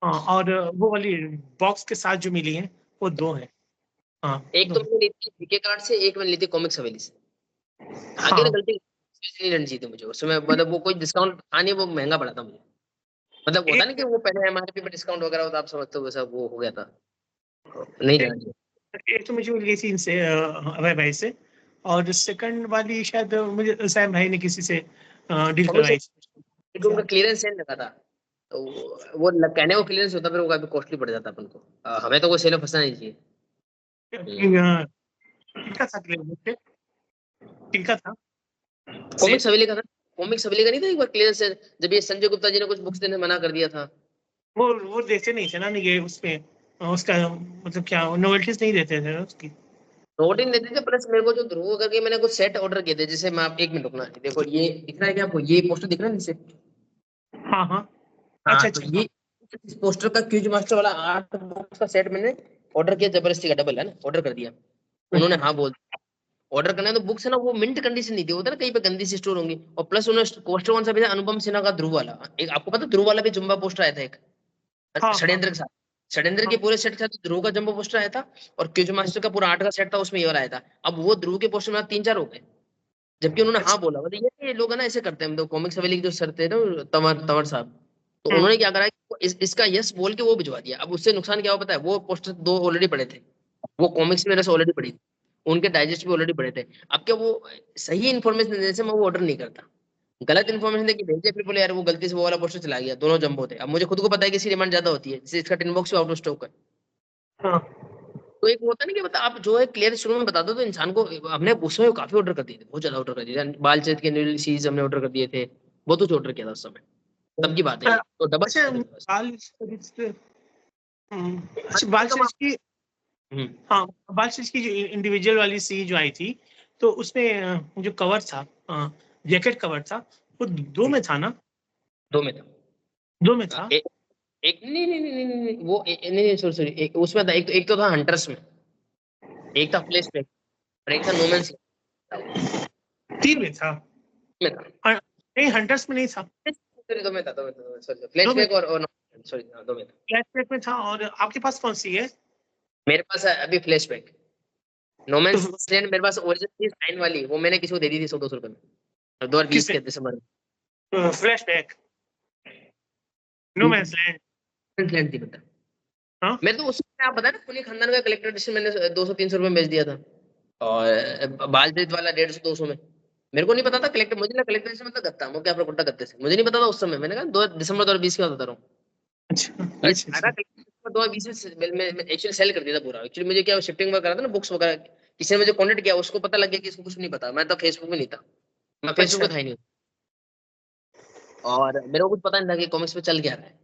और वो वाली बॉक्स के साथ जो मिली है, वो 2 है। हाँ, एक तो 2। मैंने ली थी जीके कार्ड से, एक मैंने ली थी कॉमिक्स हवेली से। आगे ना हाँ, गलती नहीं लेनी चाहिए थी मुझे उसमें, मतलब वो कोई डिस्काउंट था नहीं, वो महंगा पड़ा था मुझे, मतलब होता नहीं कि एक वो पहले एमआरपी पे डिस्काउंट वगैरह होता, आप समझते हो वैसा वो हो गया था, नहीं एक लेना चाहिए। एक तो मुझे ली थी इनसे, अभय भाई से, और सेकंड वाली शायद मुझे सैम भाई ने किसी से डील कॉमिक्स करवाई क्योंकि उनका थी। क्लियरेंस सेल लगा था, तो वो कहने को क्लियरेंस होता, फिर वो काफी कॉस्टली पड़ जाता अपन को, हमें तो वो सेल में फंसना नहीं चाहिए। हम्म। किनका था क्लियर बुक? किनका था? कॉमिक्स हवेली का था। कॉमिक्स हवेली का नहीं था एक बार क्लियर से, जब ये संजय गुप्ता जी ने कुछ बुक्स देने मना कर दिया था। वो देते नहीं थे ना ये उसमें, उसका मतलब क्या नॉवेल्टीज नहीं देते थे ना उसकी। नोट इन देते थे, प्लस मेरे को जो ध्रुव करके मैंने कुछ सेट ऑर्डर किए थे, जैसे मैं आप एक मिनट रुकना, देखो ये दिख रहा है क्या आपको, ये पोस्टर दिख रहा है नीचे? हाँ हाँ। हाँ अच्छा तो अच्छा। ये इस पोस्टर का क्यूज मास्टर वाला 8 बुक्स का सेट मैंने ऑर्डर किया, जबरदस्ती का डबल है ना, ऑर्डर कर दिया। उन्होंने हाँ बोल दिया। ऑर्डर करना है तो बुक्स है ना, वो मिंट कंडीशन नहीं थी, होता है ना कहीं पे गंदी सी स्टोर होंगी, और प्लस उन्होंने पोस्टर कौन सा भेजा, अनुपम सिन्हा का ध्रुव वाला। एक आपको पता है ध्रुव वाला भी जुम्बा पोस्टर आया था एक, हाँ हाँ षड्यंत्र के साथ। षड्यंत्र के हाँ। पूरे सेट के साथ ध्रुव का जंबो पोस्टर आया था, और क्यूज मास्टर का पूरा 8 का सेट था, उसमें ये वाला आया था। अब वो ध्रुव के पोस्टर में 3-4 हो गए, जबकि उन्होंने हाँ अच्छा। बोला। मतलब ये लोग है ना ऐसे करते हैं, मतलब कॉमिक्स हवेली के जो सर थे ना, तंवर तंवर साहब, तो हम्म। उन्होंने क्या करा कि इसका यस बोल के वो भिजवा दिया। अब उससे नुकसान क्या हुआ पता है, वो पोस्टर 2 ऑलरेडी पड़े थे, वो कॉमिक्स मेरे से ऑलरेडी पड़ी थी, उनके डाइजेस्ट भी ऑलरेडी पड़े थे। अब क्या वो सही इन्फॉर्मेशन देने से मैं वो ऑर्डर नहीं करता, गलत इन्फॉर्मेशन देके भेजे, फिर बोले यार वो गलती से वो वाला पोस्टर चला गया, दोनों जंबो थे। अब मुझे खुद को पता है कि इसकी डिमांड ज्यादा होती है, जैसे इसका टिन बॉक्स भी आउट ऑफ स्टॉक है। हाँ। तो एक होता है ना कि मतलब आप जो है क्लियर शुरू में बता दो तो इंसान को, हमने उसमें काफी ऑर्डर कर दिए थे, बहुत ज्यादा ऑर्डर कर दिए थे, बालचंद के न्यू सीरीज हमने ऑर्डर कर दिए थे, बहुत कुछ ऑर्डर किया था उस समय, तब की बात है ये, तो डबल अच्छा था मेरे पास। अच्छा बाल कम सीरीज की। हम्म, हाँ, बाल सीरीज की जो इंडिविजुअल वाली सीरीज जो आई थी, तो उसमें जो कवर था, जैकेट कवर था, वो दो में था ना? दो में था। दो में था। एक एक नहीं नहीं नहीं नहीं नहीं नहीं, वो नहीं नहीं सॉरी सॉरी, एक उसमें था, एक तो था हंटर्स में, एक था फ्लैश बैक, और एक था नोमैंस तीन में था। में था। नहीं, हंटर्स में नहीं था। सॉरी, दो में था, दो में था, सॉरी फ्लैश दो में बैक और सॉरी, दो में था। फ्लैशबैक में था। और आपके पास कौन सी है? मेरे पास है अभी फ्लैश बैक। नोमैंस तो लैंड मेरे पास ओरिजिनल थी साइन वाली, वो मैंने किसी को दे दी थी 100-200 रुपए में, 2020 किसने? के दिसंबर फ्लैशबैक, नो में। Man's land. लैंड थी पता। हाँ। मैं तो उसमें आप बताया ना, पुनी खानदान का कलेक्टर एडिशन मैंने 200-300 रुपए में बेच दिया था, और बालप्रीत वाला 150-200 में। मेरे को नहीं पता था कलेक्टर, मुझे ना कलेक्टर एडिशन मतलब गत्ता, मुझे क्या प्रकोटा गत्ते से, मुझे नहीं पता था उस समय, मैंने कहा 2 दिसंबर 2020 की बात बता रहा हूँ। अच्छा ये अच्छा सारा अच्छा। कलेक्शन 2020 में मैं एक्चुअली सेल कर दिया था पूरा। एक्चुअली मुझे क्या शिफ्टिंग वगैरह करा था ना, बुक्स वगैरह, किसी ने मुझे कॉन्टेक्ट किया, उसको पता लग गया कि इसको कुछ नहीं पता, मैं तब फेसबुक में नहीं था, मैं फेसबुक अच्छा। पे था ही नहीं, और मेरे को कुछ पता नहीं था कि कॉमिक्स पे चल क्या रहा है।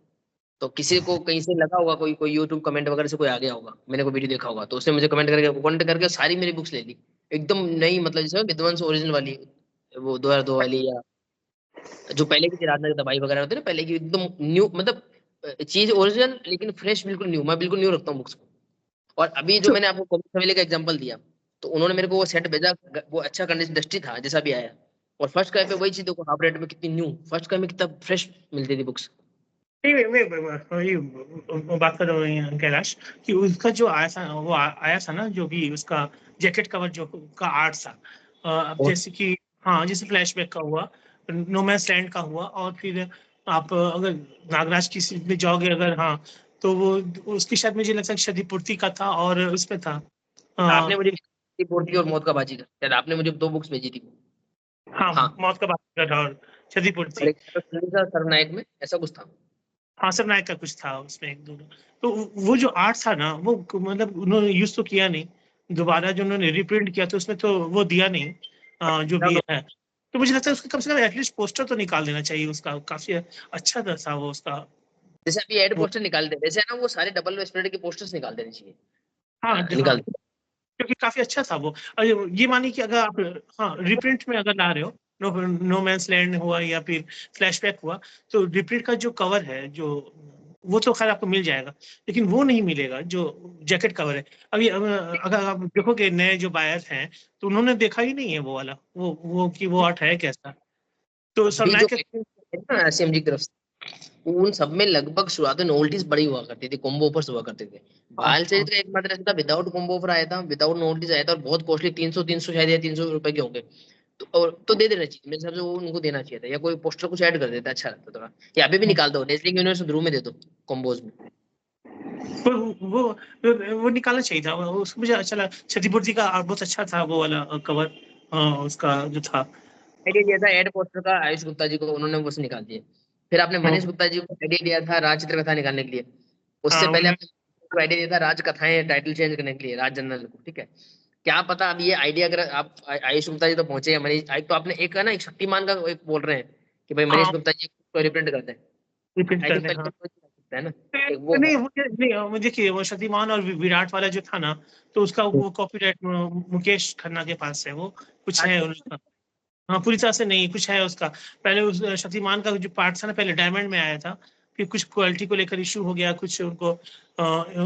तो किसी को कहीं से लगा होगा, कोई कोई यूट्यूब कमेंट वगैरह से कोई आ गया होगा, मैंने कोई वीडियो देखा होगा, तो उसने मुझे कमेंट करके सारी मेरी बुक्स ले ली, एकदम नई, मतलब जैसे विद्वांस ओरिजिनल वाली, वो 2002 वाली, या जो पहले की थी राजनगर दवाई वगैरह होती है ना पहले की, एकदम न्यू, मतलब चीज ओरिजिनल लेकिन फ्रेश, बिल्कुल न्यू, मैं बिल्कुल न्यू रखता हूँ बुक्स को। और अभी जो तो मैंने आपको कॉमिक्स हवेली का एग्जांपल दिया, तो उन्होंने मेरे को वो सेट भेजा, वो अच्छा कंडीशन डस्टी था जैसा भी आया, और फर्स्ट क्राई पे वही चीज देखो, हाफ रेट में कितनी न्यू, फर्स्ट क्राई में कितना फ्रेश मिलती थी बुक्स। नहीं, वही बात कर रहा हूँ कैलाश, कि उसका जो आया था, वो आया था ना, जो भी उसका जैकेट कवर जो का आर्ट था, अब और जैसे कि, हाँ, जैसे फ्लैशबैक का हुआ, नोमैंस लैंड का हुआ, और फिर आप अगर नागराज की सीरीज में जाओगे अगर, हाँ, तो वो उसकी शायद मुझे लगता है क्षतिपूर्ति का था, और उसमें था। आपने हाँ मुझे पोर्टी और मौत का बाजीगर, शायद आपने मुझे 2 बुक्स भेजी थी। हाँ, हाँ, मौत का बादशाह और और क्षतिपूर्ति। एक सर्वनायक में ऐसा कुछ था। हाँ, सब नायक का कुछ था उसमें, एक दोनों। तो वो जो आर्ट था ना, वो मतलब उन्होंने यूज तो किया नहीं, दोबारा जो उन्होंने रिप्रिंट किया तो उसमें तो वो दिया नहीं, जो भी है। तो मुझे लगता है उसका कम से कम एटलीस्ट पोस्टर तो निकाल देना चाहिए उसका, काफी अच्छा था वो उसका। जैसे अभी एड वो, पोस्टर निकाल दे, वैसे है ना वो सारे डबल स्प्रेड के पोस्टर्स निकाल देने चाहिए। हाँ हाँ, निकाल दे। क्योंकि काफी अच्छा था वो। और ये मानिए कि अगर आप, हाँ, रिप्रिंट में अगर ला रहे हो, नो मैंस लैंड हुआ या फिर फ्लैशबैक हुआ, तो रिप्रिंट का जो कवर है, जो वो तो खैर आपको मिल जाएगा, लेकिन वो नहीं मिलेगा जो जैकेट कवर है। अभी अगर आप देखोगे नए जो बायर हैं, तो उन्होंने देखा ही नहीं है वो वाला, वो कि वो आर्ट है कैसा। तो अभी जो सरनायक के। एसएमजी की तरफ से, उन सब में लगभग शुरुआत में नोवेल्टीज बड़ी हुआ करती थी, कॉम्बो ऑफर्स हुआ करते थे। हाँ बाल हाँ चरित्र का एकमात्र ऐसा था, विदाउट कॉम्बो ऑफर आया था, विदाउट नोवेल्टीज आया था, और बहुत कॉस्टली, 300 शायद, या 300 रुपए के होंगे। तो और तो दे देना चाहिए मेरे हिसाब से, वो उनको देना चाहिए था, या कोई पोस्टर कुछ ऐड कर देता, अच्छा लगता थोड़ा। या अभी भी निकाल दो, डेजलिंग यूनिवर्स ध्रुव में दे दो, कॉम्बोज में। वो वो वो निकालना चाहिए था उसको, मुझे अच्छा लगा। क्षतिपूर्ति का बहुत अच्छा था वो वाला कवर, उसका जो था। आइडिया दिया था एड पोस्टर का आयुष गुप्ता जी को, उन्होंने वो निकाल दिए। फिर आपने हाँ मनीष गुप्ता जी को आइडिया दिया था राजचित्र कथा निकालने के लिए। उससे हाँ, पहले आपने आइडिया दिया था राज कथाएं टाइटल चेंज करने के लिए, राज जनरल को, ठीक है। क्या पता अब ये आइडिया अगर आप आयुष गुप्ता जी तो पहुंचे हैं, मनीष तो आपने एक है ना, एक शक्तिमान का एक बोल रहे हैं कि भाई मनीष हाँ, गुप्ता जी को रिप्रेजेंट करते हैं। रिपीट आई कर थिंक रहे हैं, पहले हाँ। तो सकता है ना, एक वो है। नहीं, मुझे नहीं, मुझे देखिए वो शक्तिमान और विराट वाला जो था ना, तो उसका वो कॉपीराइट मुकेश खन्ना के पास है, वो कुछ है अच्छा, उनका। हाँ, पूरी तरह से नहीं, कुछ है उसका। पहले उस शक्तिमान का जो पार्ट था ना, पहले डायमंड में आया था, फिर कुछ क्वालिटी को लेकर इशू हो गया, कुछ उनको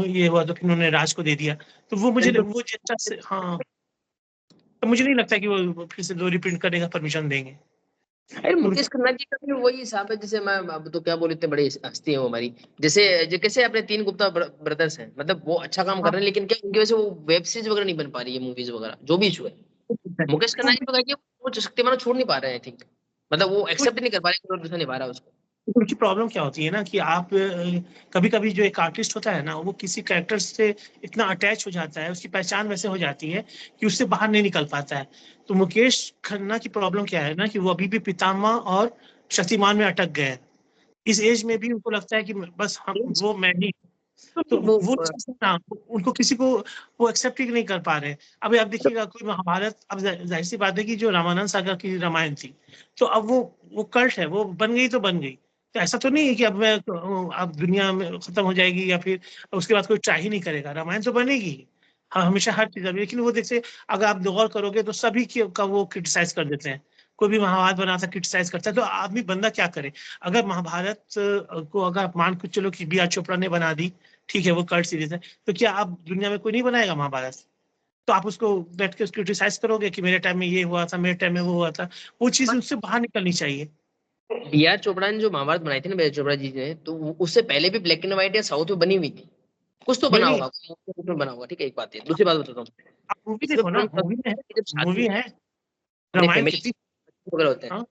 ये हुआ, तो फिर उन्होंने राज को दे दिया। तो वो मुझे वो जितना से, हाँ, तो मुझे नहीं लगता कि वो फिर से दो रिप्रिंट करने का परमिशन देंगे। अरे पूरी मुकेश खन्ना जी का भी वही हिसाब है, जैसे मैं अब तो क्या बोले, इतने बड़ी हस्ती है वो हमारी। जैसे जो कैसे अपने तीन गुप्ता ब्रदर्स हैं, मतलब वो अच्छा काम कर तरह रहे हैं, लेकिन क्या उनकी वजह से वो वेब सीरीज वगैरह नहीं बन पा रही है, मूवीज वगैरह जो भी इशू है। मुकेश खन्ना जी हाँ, को है कि वो शक्तिमान छोड़ नहीं पा रहे हैं, आई थिंक। मतलब वो एक्सेप्ट नहीं कर पा रहे कि दूसरा निभा रहा है उसको। उनकी प्रॉब्लम क्या होती है ना, कि आप कभी कभी जो एक आर्टिस्ट होता है ना, वो किसी कैरेक्टर से इतना अटैच हो जाता है, उसकी पहचान वैसे हो जाती है कि उससे बाहर नहीं निकल पाता है। तो मुकेश खन्ना की प्रॉब्लम क्या है ना, कि वो अभी भी पितामह और शक्तिमान में अटक गए हैं। इस एज में भी उनको लगता है कि बस हम, वो मैं ही। तो वो वो चीज़ ना, उनको किसी को वो एक्सेप्ट ही नहीं कर पा रहे हैं। अभी आप देखिएगा कोई महाभारत, अब जाहिर सी बात है कि जो रामानंद सागर की रामायण थी, तो अब वो कल्ट है, वो बन गई तो बन गई। तो ऐसा तो नहीं है कि अब मैं अब दुनिया में खत्म हो जाएगी, या फिर उसके बाद कोई ट्राई ही नहीं करेगा, रामायण तो बनेगी। हाँ, हमेशा हर चीज अभी, लेकिन वो देखिए, अगर आप गौर करोगे तो सभी का वो क्रिटिसाइज कर देते हैं। कोई भी महाभारत बनाता क्रिटिसाइज करता है, तो आदमी बंदा क्या करे। अगर महाभारत को अगर आप मान के चलो कि बी आर चोपड़ा ने बना दी, ठीक है, वो कल्ट सीरीज है, तो क्या आप दुनिया में कोई नहीं बनाएगा महाभारत? तो आप उसको बैठ के उसको क्रिटिसाइज करोगे कि मेरे टाइम में ये हुआ था, मेरे टाइम में वो हुआ था। वो चीज उससे बाहर निकलनी चाहिए। बी आर चोपड़ा ने जो महाभारत बनाई थी ना, बी आर चोपड़ा जी ने, तो उससे पहले भी ब्लैक एंड व्हाइट या साउथ में बनी हुई थी। कुछ तो बना बनी, होगा, कुछ में बना होगा, ठीक है। एक बात है, दूसरी बात बताता हूँ। आप मूवी इसमें देखो ना, प्रॉब्लम तब मूवी में है, होती है जब शादी मूवी है, अपने रामायण फैमिली कितनी। वगैरह होते हैं। हाँ,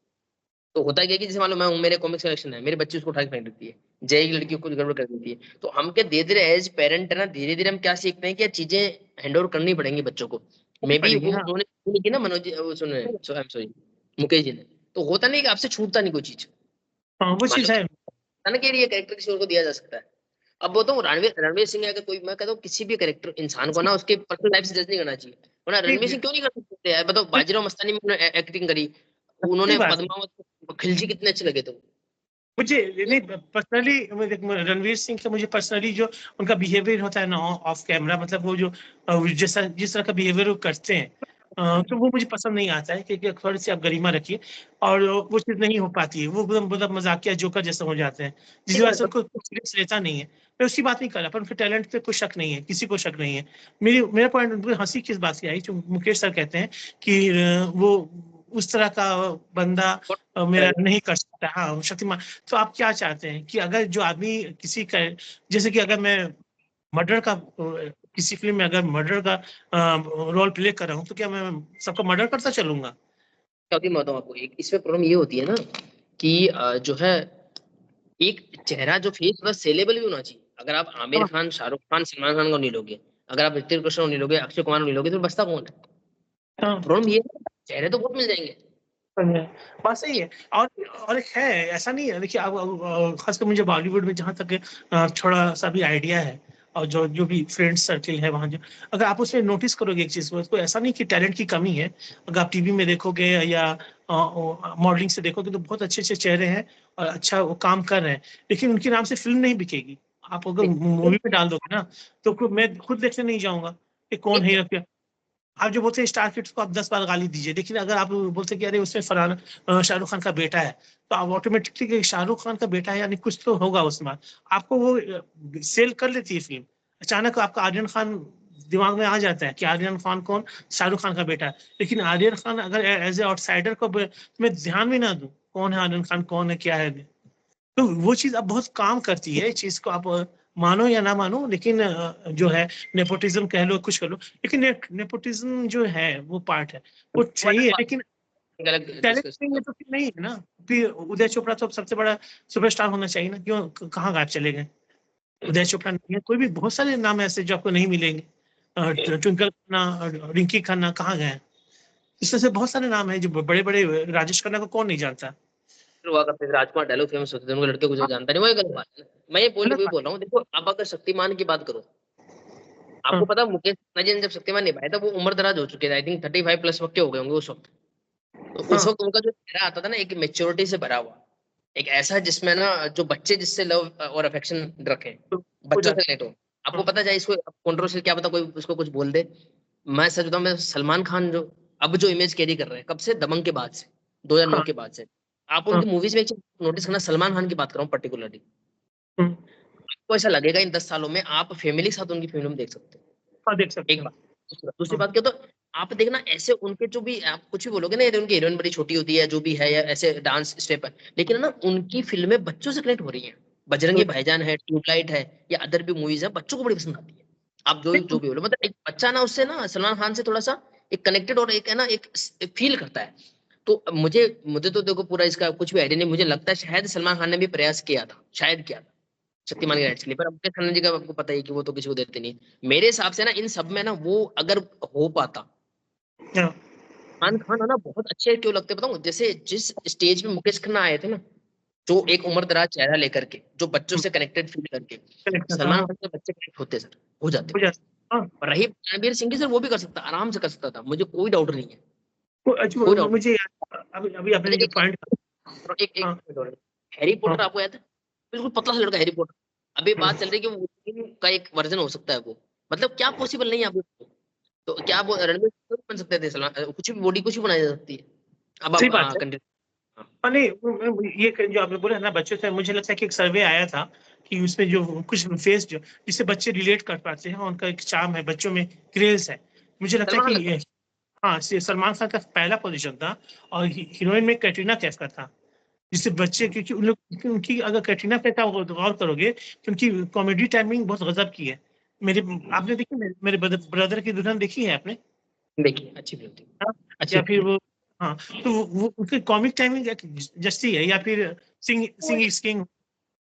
तो होता क्या है कि जैसे मान लो मैं हूँ, मेरे कॉमिक्स कलेक्शन है, मेरे बच्चे उसको उठा के फेंक देती है, जय की लड़की को कुछ गड़बड़ कर देती है, तो हम क्या धीरे धीरे एज पेरेंट है ना, धीरे धीरे हम क्या सीखते हैं कि ये चीजें हैंड ओवर करनी पड़ेंगी बच्चों को। करनी मे बी पड़ेगी, वो हाँ। उन्होंने सुनी की ना, मनोज वो सुने, I am sorry, Mukesh ji ने। तो होता नहीं कि आपसे छूटता नहीं कोई चीज। हाँ, वो मान लो चीज है। पता ना कि ये कैरेक्टर किसी और को दिया जा सकता है। अब बोलता हूँ रणवीर रणवीर सिंह है, अगर कोई, मैं कहता हूँ किसी भी कैरेक्टर इंसान को ना उसके पर्सनल लाइफ से जज नहीं करना चाहिए। वरना रणवीर नहीं, सिंह क्यों नहीं कर सकते यार, बताओ, बाजीराव मस्तानी में उन्होंने एक्टिंग करी, सही उन्होंने बात है। पद्मावत खिलजी कितने अच्छे लगे थे। मुझे नहीं, पर्सनली रणवीर सिंह का मुझे पर्सनली जो उनका बिहेवियर होता है ना ऑफ कैमरा, मतलब वो जो जैसा जिस तरह का बिहेवियर वो करते हैं, तो वो मुझे पसंद नहीं आता है, क्योंकि थोड़ी सी आप गरिमा रखिए। और वो चीज़ नहीं हो पाती है, वो एकदम मतलब मजाकिया जोकर जैसे हो जाते हैं, जिस वजह से उनको सीरियस लेता नहीं है। मैं उसकी बात नहीं कर रहा, पर उनके टैलेंट पे कोई शक नहीं है, किसी को शक नहीं है। मेरा पॉइंट हंसी किस बात की आई, जो मुकेश सर कहते हैं कि वो उस तरह का बंदा मेरा नहीं कर सकता। हाँ, शक्तिमान। तो आप क्या चाहते हैं कि अगर जो आदमी किसी का, जैसे कि अगर मैं मर्डर का किसी फिल्म में अगर मर्डर का रोल प्ले कर रहा हूँ, तो क्या मैं सबको मर्डर करता चलूंगा? क्योंकि मैं बताऊँ आपको, एक इसमें प्रॉब्लम ये होती है ना कि जो है, एक चेहरा जो फेस थोड़ा सेलेबल भी होना चाहिए। अगर आप आमिर हाँ, खान, शाहरुख खान, सलमान खान को नहीं लोगे, अगर आप ऋतिक रोशन को नहीं लोगे, अक्षय कुमार को नहीं लोगे, तो बचता कौन है? हाँ, प्रॉब्लम ये है, चेहरे तो बहुत मिल जाएंगे। समझे। बात सही है। और एक है, ऐसा नहीं है, देखिए अब खासकर मुझे बॉलीवुड में जहाँ तक थोड़ा सा भी आइडिया है, और जो जो भी फ्रेंड सर्किल है वहाँ जो, अगर आप उसमें नोटिस करोगे एक चीज को, तो ऐसा नहीं कि टैलेंट की कमी है। अगर आप टीवी में देखोगे या मॉडलिंग से देखोगे, तो बहुत अच्छे अच्छे चेहरे हैं और अच्छा वो काम कर रहे हैं, लेकिन उनके नाम से फिल्म नहीं बिकेगी। आप अगर मूवी में डाल दोगे ना, तो मैं खुद देखने नहीं जाऊंगा कि कौन है। आप जो बोलते हैं स्टार किड्स को आप 10 बार गाली दीजिए, लेकिन अगर आप बोलते हैं कि अरे उसमें फलाना शाहरुख खान का बेटा है, तो आप ऑटोमेटिकली शाहरुख खान का बेटा है यानी कुछ तो होगा उसमें। आपको वो सेल कर लेती है फिल्म। अचानक आपका आर्यन खान दिमाग में आ जाता है कि आर्यन खान कौन, शाहरुख खान का बेटा है। लेकिन आर्यन खान अगर एज ए आउटसाइडर को मैं ध्यान भी ना दूं, कौन है आर्यन खान, कौन है, क्या है, तो वो चीज अब बहुत काम करती है। इस चीज को आप मानो या ना मानो, लेकिन जो है नेपोटिज्म कह लो, कुछ कर लो, लेकिन नेपोटिज्म जो है वो पार्ट है, वो सही है, लेकिन अलग टैलेंट डिस्कस। नहीं है तो फिर नहीं है ना। फिर उदय चोपड़ा तो सबसे बड़ा सुपरस्टार होना चाहिए ना, क्यों कहाँ गायब चले गए? उदय चोपड़ा नहीं है, कोई भी बहुत सारे नाम ऐसे जो आपको नहीं मिलेंगे। ट्विंकल खन्ना, रिंकी खन्ना कहाँ गए? इस तरह से बहुत सारे नाम है जो बड़े बड़े, राजेश खन्ना को कौन नहीं जानता? हुआ करते थे, राजकुमार डायलॉग फेमस होते थे, उनके लड़के को जो हाँ, जानता नहीं, वो एक गलत बात है। मैं ये गलत वही बात। बोल रहा हूँ, देखो आप अगर शक्तिमान की बात करो, आपको पता मुकेश खन्ना जी ने जब शक्तिमान निभाया था वो उम्र दराज हो चुके थे, आई थिंक 35+ वक्त के हो गए होंगे उस वक्त। तो उस वक्त उनका जो चेहरा आता था ना एक मेच्योरिटी से भरा हुआ, एक ऐसा जिसमें ना जो बच्चे जिससे लव और अफेक्शन रखें, हो बच्चों से जाता कनेक्ट हो। आपको है। पता जाए इसको कंट्रोवर्शियल क्या पता कोई उसको कुछ बोल दे। मैं सच बताऊं, मैं सलमान खान जो अब जो इमेज कैरी कर रहे हैं कब से, दबंग के बाद से, 2009 हाँ के बाद से। आप हाँ उनकी मूवीज में एक चीज नोटिस करना, सलमान खान की बात कर रहा हूँ पर्टिकुलरली, हम्म, आपको ऐसा लगेगा इन 10 सालों में आप फैमिली के साथ उनकी फिल्म देख सकते हो। हाँ देख सकते एक हो। बात। दूसरी हाँ बात क्या, तो आप देखना ऐसे उनके जो भी आप कुछ भी बोलोगे ना, ये उनकी हीरोइन बड़ी छोटी होती है जो भी है, या ऐसे डांस स्टेप है, लेकिन है ना उनकी फिल्में बच्चों से कनेक्ट हो रही हैं। बजरंगी भाईजान है, ट्यूबलाइट है, या अदर भी मूवीज है, बच्चों को बड़ी पसंद आती है। आप जो जो भी बोलो, मतलब एक बच्चा ना उससे ना सलमान खान से थोड़ा सा एक कनेक्टेड, और एक है ना एक फील करता है। तो मुझे मुझे तो देखो पूरा इसका कुछ भी आइडिया नहीं, मुझे लगता है शायद सलमान खान ने भी प्रयास किया था, शायद किया था शक्तिमान के राइट्स के लिए, पर मुकेश खन्ना जी का आपको पता ही है कि वो तो किसी को देते नहीं। मेरे हिसाब से ना इन सब में ना वो अगर हो पाता, हाँ सलमान खान है ना बहुत अच्छे क्यों लगते बताऊं, जैसे जिस स्टेज पे मुकेश खन्ना आए थे ना, जो एक उम्र दराज चेहरा लेकर के, जो बच्चों से कनेक्टेड फील करके, करेक्ट सलमान हाँ खान से बच्चे कनेक्ट होते सर, हो जाते। हो जाता हाँ। और रही रणबीर सिंह की सर, वो भी कर सकता, आराम से कर सकता था, मुझे कोई डाउट नहीं है, कोई डाउट मुझे अभी अभी नहीं। आपने जो अच्छा, पॉइंट। एक हाँ मिनट और। हैरी हाँ पॉटर आपको याद है? बिल्कुल पतला सा लड़का हैरी पॉटर, अभी बात चल हाँ रही है कि वो Wolverine का एक वर्जन हो सकता है वो, मतलब क्या पॉसिबल नहीं है अभी? तो क्या वो रणवीर सिंह बन सकते थे सलमान, कुछ भी बॉडी कुछ भी बनाई जा सकती है। अब सही आप बात है। कंटिन्यू। हाँ नहीं ये जो आपने बोला ना बच्चों से, मुझे लगता है कि एक सर्वे आया था कि उसमें जो कुछ फेस जो जिससे बच्चे रिलेट कर पाते हैं, उनका एक चार्म है बच्चों में, क्रेज है। मुझे लगता है सलमान कि खान लगता है। हाँ सलमान खान का पहला पोजीशन था, और हीरोइन में कैटरीना कैफ का था, जिससे बच्चे, क्योंकि उन लोग उनकी अगर कैटरीना कैफ का गौर करोगे तो उनकी कॉमेडी टाइमिंग बहुत गजब की है। मेरे आपने देखी मेरे ब्रदर की दुल्हन देखी है आपने? देखिए अच्छी फिल्म थी, हाँ, अच्छी या फिर फिल्म वो, हाँ, तो वो उनकी कॉमिक टाइमिंग जस्सी है, या फिर सिंग थी। सिंग इज किंग।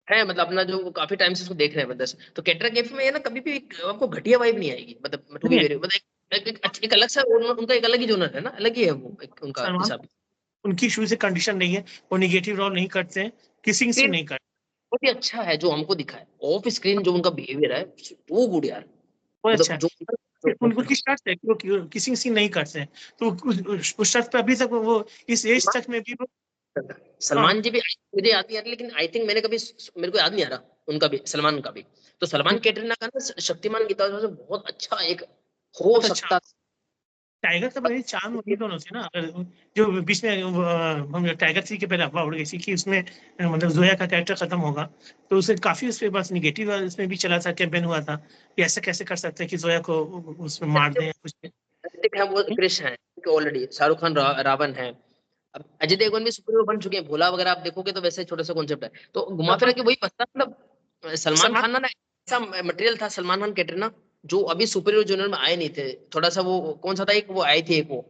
है मतलब अपना जो काफी टाइम से इसको देख रहे हैं मतलब, तो कैटरा कैफ में है ना कभी भी आपको घटिया वाइब नहीं आएगी, मतलब टू बी नहीं है वेरी, मतलब एक अलग सा उनका एक अलग ही जोनर है ना, अलग ही है वो एक उनका सलमान, हिसाब। उनकी शुरू से कंडीशन नहीं है, वो निगेटिव रोल नहीं करते हैं, किसिंग सीन स्क्रीन नहीं करते। बहुत ही अच्छा है जो हमको दिखा है, ऑफ स्क्रीन जो उनका बिहेवियर है वो गुड यार, वो अच्छा मतलब जो है, उनकी शर्त है कि वो किसिंग सीन नहीं करते हैं, तो उस शर्त पे अभी तक वो इस एज तक में भी वो। हाँ सलमान जी भी मुझे याद नहीं आ रहा, लेकिन आई थिंक मैंने कभी, मेरे को याद नहीं आ रहा उनका भी, सलमान का भी। तो सलमान कैटरीना का ना शक्तिमान की तरह से बहुत अच्छा एक हो बहुत अच्छा। सकता टाइगर का बड़ी चार्म वही दोनों थे ना, अगर जो बीच में हम टाइगर थ्री के पहले अफवाह उड़ गई थी कि उसमें मतलब जोया का कैरेक्टर खत्म होगा, तो उसे काफी उसके पास निगेटिव उसमें भी चला था, कैंपेन हुआ था कि ऐसा कैसे कर सकते हैं कि जोया को उसमें मार दें या कुछ। ऋतिक है, वो क्रिश है ऑलरेडी, शाहरुख खान रावण है, अब अजय देवगन भी सुपर हीरो बन चुके हैं, भोला वगैरह आप देखोगे तो वैसे छोटा सा कॉन्सेप्ट है, तो घुमा फिरा के वही बचता है, मतलब सलमान सलमान खान ना ऐसा मटेरियल था, सलमान खान कैटरीना जो अभी सुपर हीरो जोनर में आए नहीं थे, थोड़ा सा वो कौन सा था, एक वो आई थी, एक वो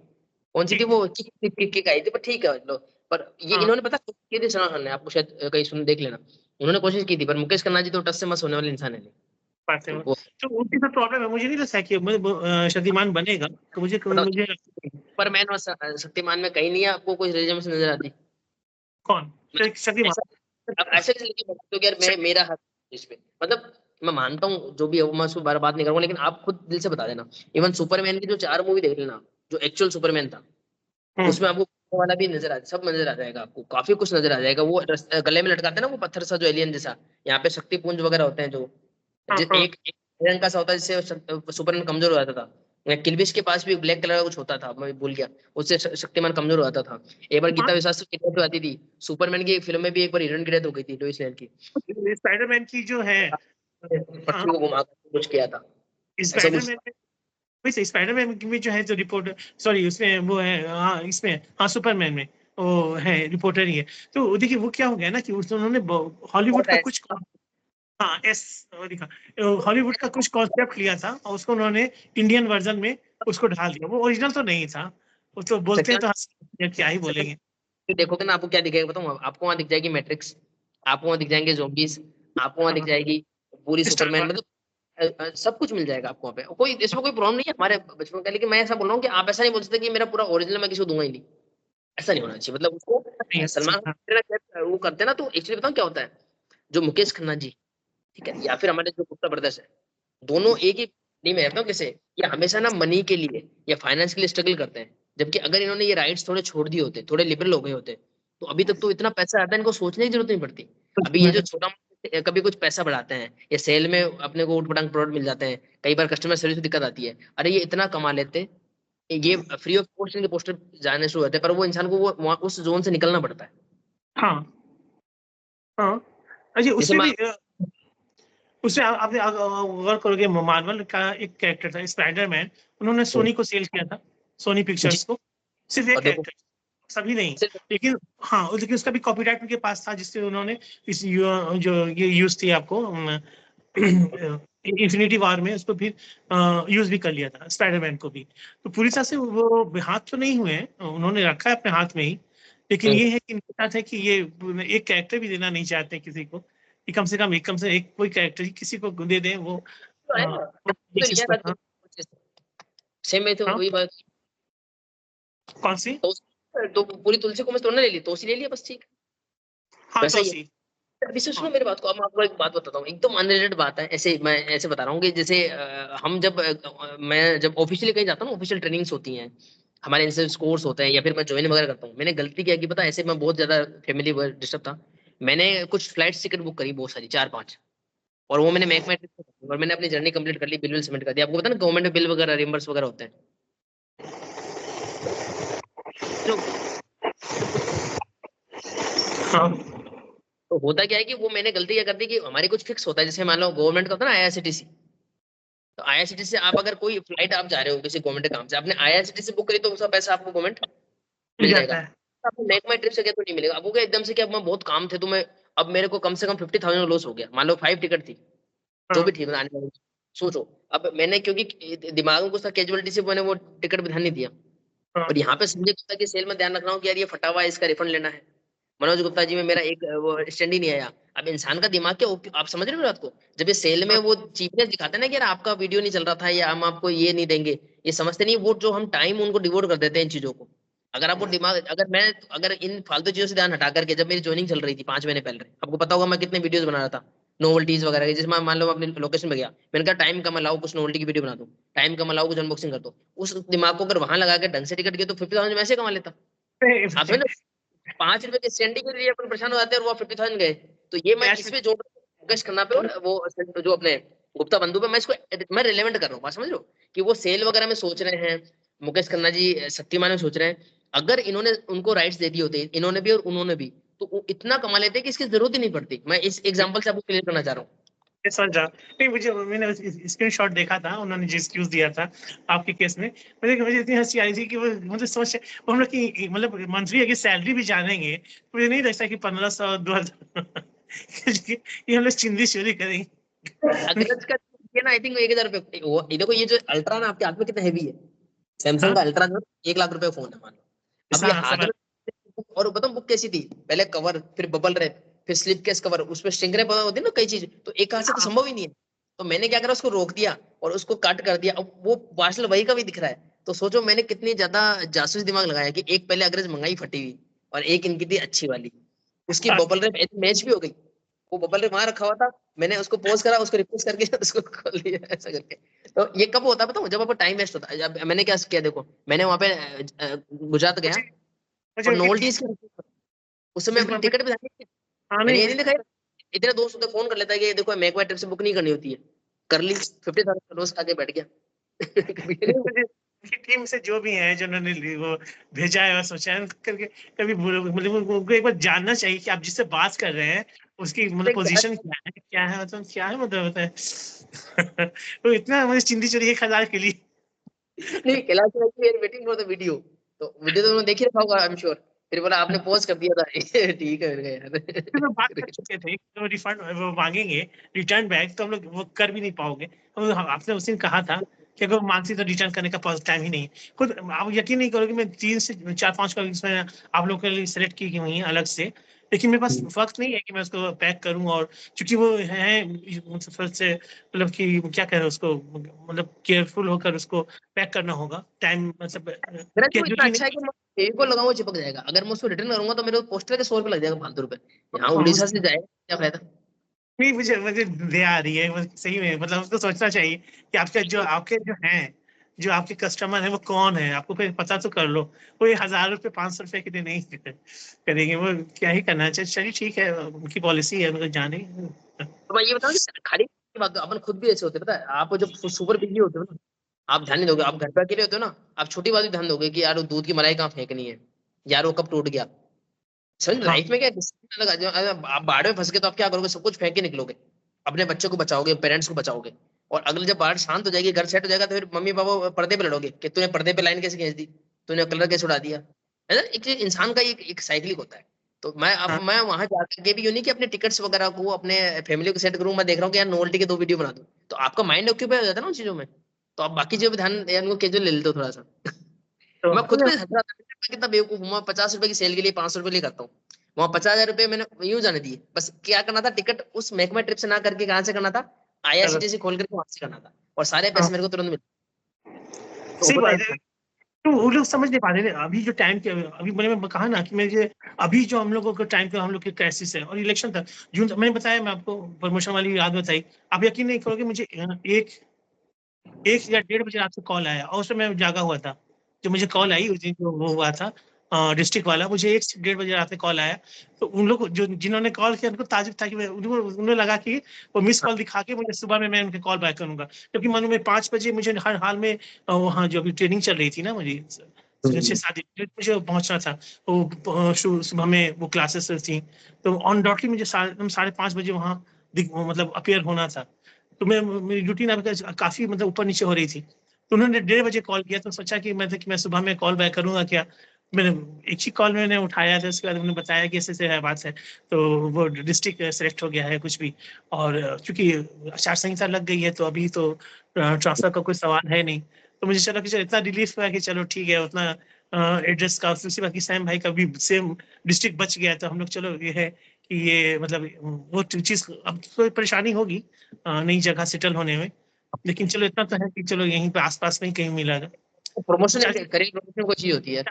कौन सी थी, की। वो किक किक किक किक आई थी, पर ठीक है लो। पर ये हाँ इन्होंने पता की थी सलमान खान ने, आपको शायद कहीं सुन देख लेना, उन्होंने कोशिश की थी, पर मुकेश खन्ना जी तो टस से मस होने वाले इंसान है नहीं। पाते तो हैं, वो तो उनकी तो प्रॉब्लम है, मुझे नहीं लगता है कि शक्तिमान बनेगा, तो मुझे बताओ, मुझे सुपरमैन और शक्तिमान में कहीं नहीं है आपको कोई रिलेशन नजर आती? कौन शक्तिमान? ऐसा, अब ऐसे कैसे लेके बैठते हो कि यार मैं मेरा हक है इस पे, मतलब मैं मानता हूँ जो भी है वो, मैं उसको बार बात नहीं करूंगा, लेकिन आप खुद दिल से बता देना। इवन सुपरमैन की जो 4 मूवी देख लेना, जो एक्चुअल सुपरमैन था, हम्म उसमें आपको वो वाला भी नजर आ, सब नजर आ जाएगा आपको, काफी कुछ नजर आ जाएगा, वो गले में लटकाते हैं ना वो पत्थर सा जो एलियन जैसा, यहाँ पे शक्ति पुंज वगैरह होते हैं जो, हाँ हाँ एक रंग का सा होता है जिससे सुपरमैन कमजोर हो जाता था। किलबिश के पास भी ब्लैक कलर का कुछ होता था, मैं भूल गया, उससे शक्तिमान कमजोर हो जाता था। एक बार हाँ। गीता विश्वास की डेथ हो जाती थी, सुपरमैन की एक फिल्म में भी एक बार हीरोइन की डेथ हो गई थी, लोइस लेन की, स्पाइडरमैन की जो है, हाँ, पट्टी को घुमा कर कुछ किया था, ऐसा कुछ स्पाइडरमैन में, वैसे स्पाइडरमैन में जो है जो रिपोर्टर, सॉरी उसमें वो है, हाँ इसमें, हाँ सुपरमैन में वो है, रिपोर्टर ही है। तो देखिए वो क्या हो गया ना कि उन्होंने हॉलीवुड का कुछ, था। हाँ एस लिखा, हॉलीवुड का कुछ कॉन्सेप्ट लिया था और उसको उन्होंने इंडियन वर्जन में उसको ढाल दिया, वो ओरिजिनल तो नहीं था। वो तो बोलते हैं तो क्या ही बोलेंगे। फिर देखोगे ना आपको क्या दिखेगा बताऊँ, आपको वहां दिख जाएगी मैट्रिक्स, आपको वहां दिख जाएंगे zombies, आपको वहां दिख हाँ जाएगी पूरी स्टार सुपरमैन, वॉर। मतलब सब कुछ मिल जाएगा आपको वहाँ पे, कोई इसमें कोई प्रॉब्लम नहीं है हमारे बचपन का, लेकिन मैं ऐसा बोल रहा हूँ कि आप ऐसा नहीं बोल सकते कि मेरा पूरा ओरिजिनल मैं किसी को दूंगा ही नहीं, ऐसा नहीं होना चाहिए, मतलब उसको नहीं सलमान अच्छा, खान वो करते हैं ना, तो एक्चुअली बताऊँ क्या होता है, जो मुकेश खन्ना जी, ठीक है, या फिर हमारे जो गुप्ता ब्रदर्स है, दोनों एक ही नहीं, मैं बताऊँ कैसे, ये हमेशा ना मनी के लिए या फाइनेंस के लिए स्ट्रगल करते हैं, जबकि अगर इन्होंने ये राइट्स थोड़े छोड़ दिए होते, थोड़े लिबरल हो गए होते, तो अभी तक तो इतना पैसा आता है, इनको सोचने की जरूरत नहीं पड़ती। अभी ये जो छोटा कभी कुछ पैसा बढ़ाते हैं या सेल में अपने को उटपटांग प्रोडक्ट मिल जाते हैं, कई बार कस्टमर सर्विस में दिक्कत आती है, अरे ये इतना कमा लेते, ये फ्री ऑफ कॉस्ट इनके पोस्टर जाने शुरू होते हैं, पर वो इंसान को वो उस जोन से निकलना पड़ता है। हाँ हाँ। अच्छा, जैसे उसमें मैं भी उसमें आपने गौर करोगे, मार्वल का एक कैरेक्टर था स्पाइडरमैन, उन्होंने सोनी को सेल किया था, सोनी जी, पिक्चर्स को, सिर्फ एक और देखो कैरेक्टर, सभी नहीं। सिर्फ लेकिन हाँ, लेकिन उसका भी कॉपीराइट उनके पास था, जिससे उन्होंने जो ये यूज थी आपको इन्फिनिटी वॉर में, उसको फिर यूज भी कर लिया था स्पाइडरमैन को भी। तो पूरी तरह से वो हाथ तो नहीं हुए हैं, उन्होंने रखा है अपने हाथ में ही। लेकिन ये है कि इनके साथ है कि ये एक कैरेक्टर भी देना नहीं चाहते किसी को, कि कम से एक कोई कैरेक्टर ही किसी को दे दें, वो तो है ना, एक तो चीज लिया पर। था हाँ सेम में, तो हाँ, वही बात। कौन सी? तो पूरी तुलसी को मैं तोड़ने ले ली, तो उसी ले लिया, बस ठीक। हाँ, वैसा तो ही है। सी। अभी से हाँ सुनो मेरी बात को, अब मैं आपको एक बात बताता हूँ, एकदम अनरिलेटेड बात है, ऐसे मैं ऐसे बता रहा हूँ कि जैसे हम जब मैं जब ऑफिशियली कहीं जाता हूँ ना, ऑफिशियल ट्रेनिंग्स होती हैं, हमारे इनसे कोर्स होते हैं, या फिर मैं ज्वाइन वगैरह करता हूँ, मैंने गलती क्या की पता है? ऐसे मैं बहुत ज्यादा फैमिली डिस्टर्ब था, मैंने कुछ फ्लाइट टिकट बुक करी, बहुत सारी, 4-5, और वो मैंने मेक माई ट्रिप से करी, और मैंने अपनी जर्नी कंप्लीट कर ली, बिल विल सबमिट कर दिया। आपको पता है ना, गवर्नमेंट में बिल वगैरह रिम्बर्स वगैरह होते हैं, जो हाँ तो होता क्या है कि वो मैंने गलती क्या कर दी कि हमारी कुछ फिक्स होता है, जैसे मान लो गवर्नमेंट का होता है ना आईआरसीटीसी, तो आईआरसीटीसी से आप अगर कोई फ्लाइट आप जा रहे हो किसी गवर्नमेंट के काम से, आपने आईआरसीटीसी बुक करी, तो उसका पैसा आपको गवर्नमेंट मिल मिल जाएगा। जाता है। आपको मेक माई ट्रिप से क्या तो नहीं मिलेगा। अब वो क्या एकदम से, क्या अब मैं बहुत काम थे, तो मैं, अब मेरे को कम से कम 50,000 लॉस हो गया, मान लो 5 टिकट थी, जो भी हाँ ठीक है आने वाली। सोचो, अब मैंने क्योंकि दिमाग में कुछ था कैजुअलिटी से, मैंने वो टिकट पे ध्यान नहीं दिया। हाँ और यहाँ पे संजय गुप्ता की सेल में ध्यान रख रहा हूँ कि यार ये फटा हुआ है, इसका रिफंड लेना है। मनोज गुप्ता जी में मेरा एक वो स्टैंड ही नहीं आया। अब इंसान का दिमाग क्या, आप समझ रहे हो बात को, जब ये सेल में हाँ। वो चीपनेस दिखाते हैं ना कि यार आपका वीडियो नहीं चल रहा था, या हम आपको ये नहीं देंगे, ये समझते नहीं वो जो हम टाइम उनको डिवोट कर देते हैं इन चीजों को। अगर आपको दिमाग, अगर इन फालतू चीजों से ध्यान हटा करके, जब मेरी ज्वाइनिंग चल रही थी 5 महीने पहले, आपको पता होगा मैं कितने वीडियोस बना रहा था नोवल्टीज वगैरह की, जिसमें मान लो मैं अपनी लोकेशन में गया, मैंने कहा टाइम कम लाओ, कुछ नोवल्टी की वीडियो बना दो, टाइम कम लाओ, कुछ अनबॉक्सिंग कर दो। उस दिमाग को अगर वहां लगा के ढंग से टिकट के, तो 50,000 वैसे कमा लेता। आप समझ लो, 5 रुपए के स्टैंडिंग के लिए अपन परेशान हो जाते हैं, और वो 50,000 गए। तो ये मैं कैश में। इसमें जोड़ फोकस करना पे, और वो जो अपने गुप्ता बंधु पे, मैं इसको मैं रिलेवेंट कर रहा हूँ, बात समझ लो, कि वो सेल वगैरह में सोच रहे हैं, मुकेश खन्ना जी शक्तिमान में सोच रहे हैं, अगर इन्होंने उनको राइट्स दे दिए होते, इन्होंने भी और उन्होंने भी, तो वो इतना कमा लेते कि इसकी जरूरत ही नहीं पड़ती। मैं इस एग्जांपल से आपको क्लियर करना चाह रहा हूँ। ये समझ रहा। नहीं, मुझे मैंने स्क्रीनशॉट देखा था, उन्होंने जो एक्सक्यूज दिया था आपके केस में, मुझे इतनी हंसी आई थी कि वो मुझे सोच, वो हम लोग की मतलब मंथली अगर सैलरी भी जानेंगे, तो मुझे नहीं लगता कि 1500 2000 ये हम लोग चिंदी चोरी करेंगे। अग्रज का ये ना, आई थिंक 1,000 रुपये, वो ये देखो, ये जो अल्ट्रा ना आपके हाथ में कितना हैवी है, सैमसंग हाँ का अल्ट्रा जो 1 लाख रुपए फोन है, मान लो। अब ये हाँ, हाथ समझ। में, और बताऊं बुक कैसी थी, पहले कवर, फिर बबल रैप, फिर स्लिप केस कवर, उसमें स्ट्रिंग रैप होती है ना कई चीज, तो एक हाथ से तो हाँ संभव ही नहीं है। तो मैंने क्या करा, उसको रोक दिया और उसको कट कर दिया, अब वो पार्सल वही का भी दिख रहा है। तो सोचो मैंने कितनी ज्यादा जासूस दिमाग लगाया, कि एक पहले अग्रज मंगाई फटी हुई, और एक इनकी थी अच्छी वाली, उसकी हाँ, बबल रैप ऐसी मैच भी हो गई। वो बबल रैप वहां रखा हुआ था, मैंने उसको पॉज करा, उसको रिप्लेस करके उसको खोल लिया, ऐसा करके। तो ये कब होता है बताऊं, जब आपको टाइम वेस्ट होता है। अब मैंने क्या किया देखो, मैंने वहां पे गुजरात गया, मुझे मुझे और उनकी नोवेल्टीज की उस समय अपनी टिकट पे ध्यान नहीं दिया। हाँ नहीं मैंने ये नहीं मुझे दिखाया, इतने दोस्त होते फोन कर लेता है कि देखो मैं एक बार ट्रिप से बुक नहीं करनी होती है, कर ली, 50,000 दोस्त आके बैठ गया। नहीं मुझे उनकी टीम से जो भी है, जो उन्होंने वो भेजा है और सोचा है करके, कभी मतलब उनको एक बार जानना चाहिए कि आप जिससे बात कर रहे हैं उसकी मतलब पोजीशन क्या है, मतलब क्या है, मतलब होता है। वो इतना मुझे चिंदी चोरी 1,000 के लिए। नहीं, Kailash waiting for the video, तो वीडियो तो उन्होंने देख ही रखा होगा, आई एम श्योर। फिर बोला आपने पॉज कर दिया था। ठीक है, मैंने फिर हम बात कहा कर यार। चुके थे, तो रिफंड वो मांगेंगे, रिटर्न बैक, तो हम लोग वो कर भी नहीं पाओगे। आपने उस दिन कहा था कि अगर मांगती तो रिटर्न करने का टाइम ही नहीं है। खुद आप यकीन नहीं करोगे, मैं 3 से 4 5 का इसमें आप लोग के लिए सेलेक्ट की हुई है अलग से, लेकिन मेरे पास वक्त नहीं है कि मैं उसको पैक करूं, और क्योंकि वो है मतलब फिर से मतलब कि क्या कह रहे हैं उसको, मतलब केयरफुल होकर उसको पैक करना होगा, टाइम मतलब मेरा जो इतना कैजुअली अच्छा है कि मैं फेविकोल को लगाऊं, वो चिपक जाएगा। अगर मैं उसको रिटर्न करूंगा, तो मेरे पोस्टर के 100 रुपये लग जाएगा, 5 रुपए। यहाँ नहीं। उड़ीसा से जाएगा, क्या फायदा। नहीं, मुझे मुझे दया आ रही है सही में, मतलब उसको सोचना चाहिए कि आपके जो हैं, जो आपके कस्टमर है वो कौन है, आपको फिर पता तो कर लो। कोई 1000 रुपए 500 रुपए के लिए नहीं करेंगे, वो क्या ही करना चाहिए। चलिए ठीक है, उनकी पॉलिसी है, मतलब जाने। तो मैं ये बताऊँ कि खाली की बात, अपन खुद भी ऐसे होते हैं, पता है? आप जब सुपर बिजी होते हो ना, आप ध्यान नहीं दोगे। आप घर पे अकेले होते हो ना, आप छोटी बात भी ध्यान दोगे कि यार वो दूध की मलाई कहाँ फेंकनी है, यार वो कब टूट गया। समझ हाँ लाइफ में क्या डिसिप्लिन लगा आप बाढ़ में फंस गए तो आप क्या करोगे? सब कुछ फेंक के निकलोगे, अपने बच्चों को बचाओगे, पेरेंट्स को बचाओगे। और अगले जब बाढ़ शांत हो जाएगी, घर सेट हो जाएगा, तो फिर मम्मी पापा पर्दे पे लड़ोगे कि तूने पर्दे पे लाइन कैसे खींच दी, तूने कलर कैसे उड़ा दिया। है ना? एक इंसान का एक साइकिल होता है। तो हाँ मैं वहां जाकर के भी यूं नहीं कि अपने टिकट्स वगैरह को अपने फैमिली को सेट करूं, मैं देख रहा हूँ कि यार नोवेल्टी के 2 वीडियो बना दूं, तो आपका माइंड ऑक्यूपाई हो जाता है ना उन चीजों में। तो आप बाकी चीजों पे ध्यान या उनको कैजुअल ले लेते हो थोड़ा सा। तो मैं खुद पे हंस रहा था, मैं कितना बेवकूफ हूँ। मैं 50 रुपए की सेल के लिए 500 रुपए लिए करता हूँ। वहां 50,000 रुपए मैंने यूं जाने दिए। बस क्या करना था, टिकट उस महकमा ट्रिप से ना करके कहाँ से करना था, चलो, आईआरसीटीसी खोल करके वहां से करना था, और सारे हाँ पैसे मेरे को तुरंत मिले। तो सही होता बात है है। ऐसा। तो वो लोग समझ नहीं पा रहे थे अभी जो टाइम के, अभी मैंने कहा ना कि मेरे अभी जो हम लोगों के टाइम पे हम लोग की क्राइसिस है, और इलेक्शन था जून, मैंने बताया, मैं आपको प्रमोशन वाली याद बताई। आप यकीन नहीं करोगे, मुझे एक 1 या 1:30 बजे रात को कॉल आया, और उसमें मैं जागा हुआ था। जो मुझे कॉल आई उस दिन, जो वो हुआ था डिस्ट्रिक्ट वाला, मुझे 1 से 1:30 बजे रात में कॉल आया। तो उन लोग जो जिन्होंने कॉल किया उनको ताजुब था कि उन्हें लगा कि वो मिस कॉल दिखा के मुझे सुबह में मैं उनके कॉल बैक करूंगा, क्योंकि मालूम में 5 बजे मुझे हर हाल में वहाँ जो अभी ट्रेनिंग चल रही थी ना, मुझे 6-7 दिन मुझे पहुंचना था। वो सुबह में वो क्लासेस थी, तो ऑन डॉट मुझे 5:30 बजे वहाँ मतलब अपेयर होना था। तो मैं, मेरी ड्यूटी ना काफी मतलब ऊपर नीचे हो रही थी। तो उन्होंने 1:30 बजे कॉल किया, तो सोचा कि मैं सुबह में कॉल बैक करूंगा क्या। मैंने एक ही कॉल मैंने उठाया था, उसके बाद उन्होंने बताया कि ऐसे है बात है, तो वो डिस्ट्रिक्ट सेलेक्ट हो गया है कुछ भी। और चूंकि आचार संहिता लग गई है, तो अभी तो ट्रांसफर का कोई सवाल है नहीं। तो मुझे चला कि चलो, इतना रिलीफ हुआ कि चलो ठीक है, उतना एड्रेस का, उसी बाकी सैम भाई का भी सेम डिस्ट्रिक्ट बच गया। तो हम लोग, चलो ये है कि ये मतलब वो चीज, अब कोई परेशानी होगी नई जगह सेटल होने में, लेकिन चलो इतना तो है कि चलो यहीं पे आसपास में ही कहीं मिलेगा। प्रमोशन, 40 करियर प्रमोशन को चाहिए होती है।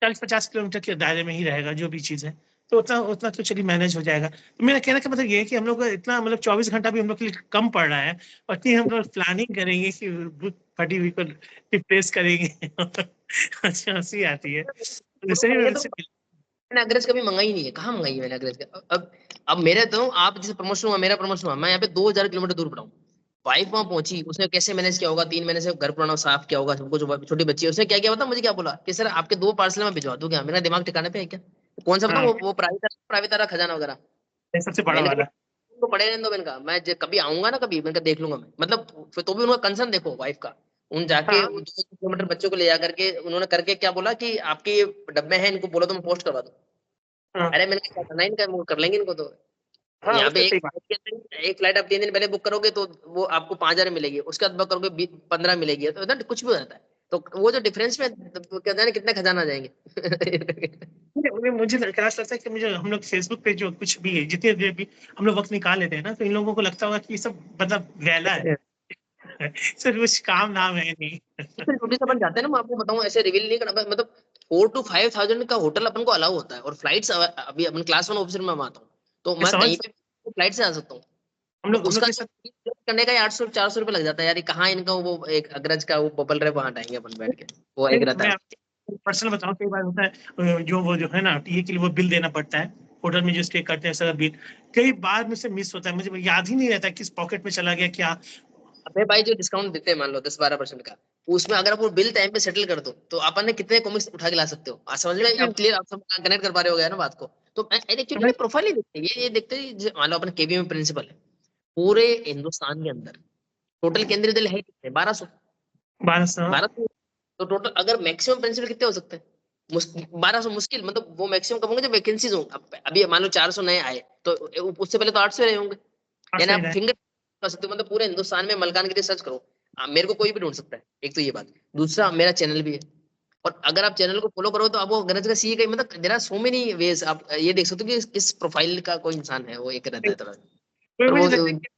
40-50 किलोमीटर के दायरे में ही रहेगा जो भी चीज है, तो उतना उतना तो चलिए मैनेज हो जाएगा। तो मेरा कहने का मतलब ये है कि हम लोग को इतना मतलब 24 घंटा भी हम लोग के लिए कम पड़ रहा है, और इतनी हम लोग प्लानिंग करेंगे कि फटी हुई को रिप्लेस करेंगे। अच्छा, हंसी आती है जैसे ही ये मैं तो उनसे मैंने अग्रेज कभी मंगाई नहीं है, कहाँ मंगाई है मैंने अग्रेज अब मेरे तो, आप जैसे प्रमोशन हुआ, मेरा प्रमोशन हुआ, मैं यहाँ पे 2,000 किलोमीटर दूर पड़ा हूँ। वाइफ वहां पहुंची, उसने कैसे मैनेज किया होगा, 3 महीने से घर पुराना साफ किया होगा, सबको, जो छोटी बच्ची है, उसने क्या किया, बता मुझे क्या बोला कि सर आपके 2 पार्सल में भिजवा दूं क्या? मेरा दिमाग ठिकाने पे है क्या? कौन सा बताऊं, हाँ, वो प्राइवेट वाला खजाना वगैरह। सबसे बड़ा मैंने कहा वाला। उनको पड़े रहने दो, मैंने कहा मैं कभी आऊंगा ना, कभी मैंने कहा देख लूंगा मैं, मतलब फिर तो भी उनका कंसर्न देखो वाइफ का। उन जाके हाँ 2 किलोमीटर बच्चों को ले जा करके उन्होंने करके क्या बोला कि आपके ये डब्बे हैं, इनको बोलो तो मैं पोस्ट करवा दूं। हाँ अरे मैंने कहा क्या करना है इनका, वो कर लेंगे इनको तो। हाँ, यहाँ पे उसमें सही बात। एक फ्लाइट आप 3 दिन पहले बुक करोगे तो वो आपको 5,000 मिलेगी, उसके बाद बुक करोगे 15 मिलेगी, तो इतना कुछ भी हो जाता है। तो वो जो डिफरेंस में क्या जाने कितने खजाना आ जाएंगे। मुझे कैसा लगता है कि मुझे, हम लोग फेसबुक पे जो कुछ भी है, जितने देर भी हम लोग वक्त निकाल लेते हैं ना, तो इन लोगों को लगता होगा कि ये सब मतलब वेला है। सर कुछ काम नाम है नहीं। फिर छोटी सा बन जाते हैं ना, मैं आपको बताऊं, ऐसे रिवील नहीं करना, मतलब 4 to 5 thousand का होटल अपन को अलाउ होता है, और फ्लाइट्स अभी अपन क्लास 1 ऑफिसर में आता हूँ, तो मैं मैं समझ, कहीं पे फ्लाइट से आ सकता हूँ। तो हम लोग उसका के तो साथ। करने का 800-400 रुपये लग जाता है यार, ये कहाँ इनका वो एक अग्रज का वो बबल रहे, वहां हटाएंगे अपन बैठ के, वो एक नहीं, रहता मैं है। आपको पर्सनल बताऊं, कई बार होता है जो वो जो है ना, टीए के लिए वो बिल देना पड़ता है, होटल में जो स्टे करते हैं सर बिल, कई बार मुझसे मिस होता है, मुझे याद ही नहीं रहता किस पॉकेट में चला गया क्या। अबे भाई जो डिस्काउंट देते हैं मान लो 10-12% का, उसमें अगर आप वो बिल टाइम पे सेटल कर दो तो अपन ने कितने कॉमिक्स उठा के ला सकते हो, आज समझ में अब क्लियर, आप सब कनेक्ट कर पा रहे हो गया ना बात को। तो एक्चुअली ना प्रोफाइल ही देखते हैं, ये देखते हैं मान लो अपन केबी में प्रिंसिपल है पूरे हिंदुस्तान के अंदर, टोटल केंद्रीय दल है कितने, 1200। 1200। 1200, तो टोटल अगर मैक्सिमम प्रिंसिपल कितने हो सकते हैं? 1200 मुश्किल, मतलब वो मैक्सिमम कब होंगे जब वैकेंसीज हो। अभी मान लो 400 नए आए, तो उससे पहले तो 800 रहे होंगे। यानी 800 ही आप रहे। फिंगर कर सकते हो, मतलब पूरे हिंदुस्तान में मलकानगिरी सर्च करो, मेरे को कोई भी ढूंढ सकता है। एक तो ये बात, दूसरा मेरा चैनल भी है, और अगर आप चैनल को फॉलो करो तो आप वो गणेश का सी का, मतलब there are so many ways, आप ये देख सकते हो कि किस प्रोफाइल का कोई इंसान है, वो एक रहता है थोड़ा। फिर और वो मुझे लगता है कि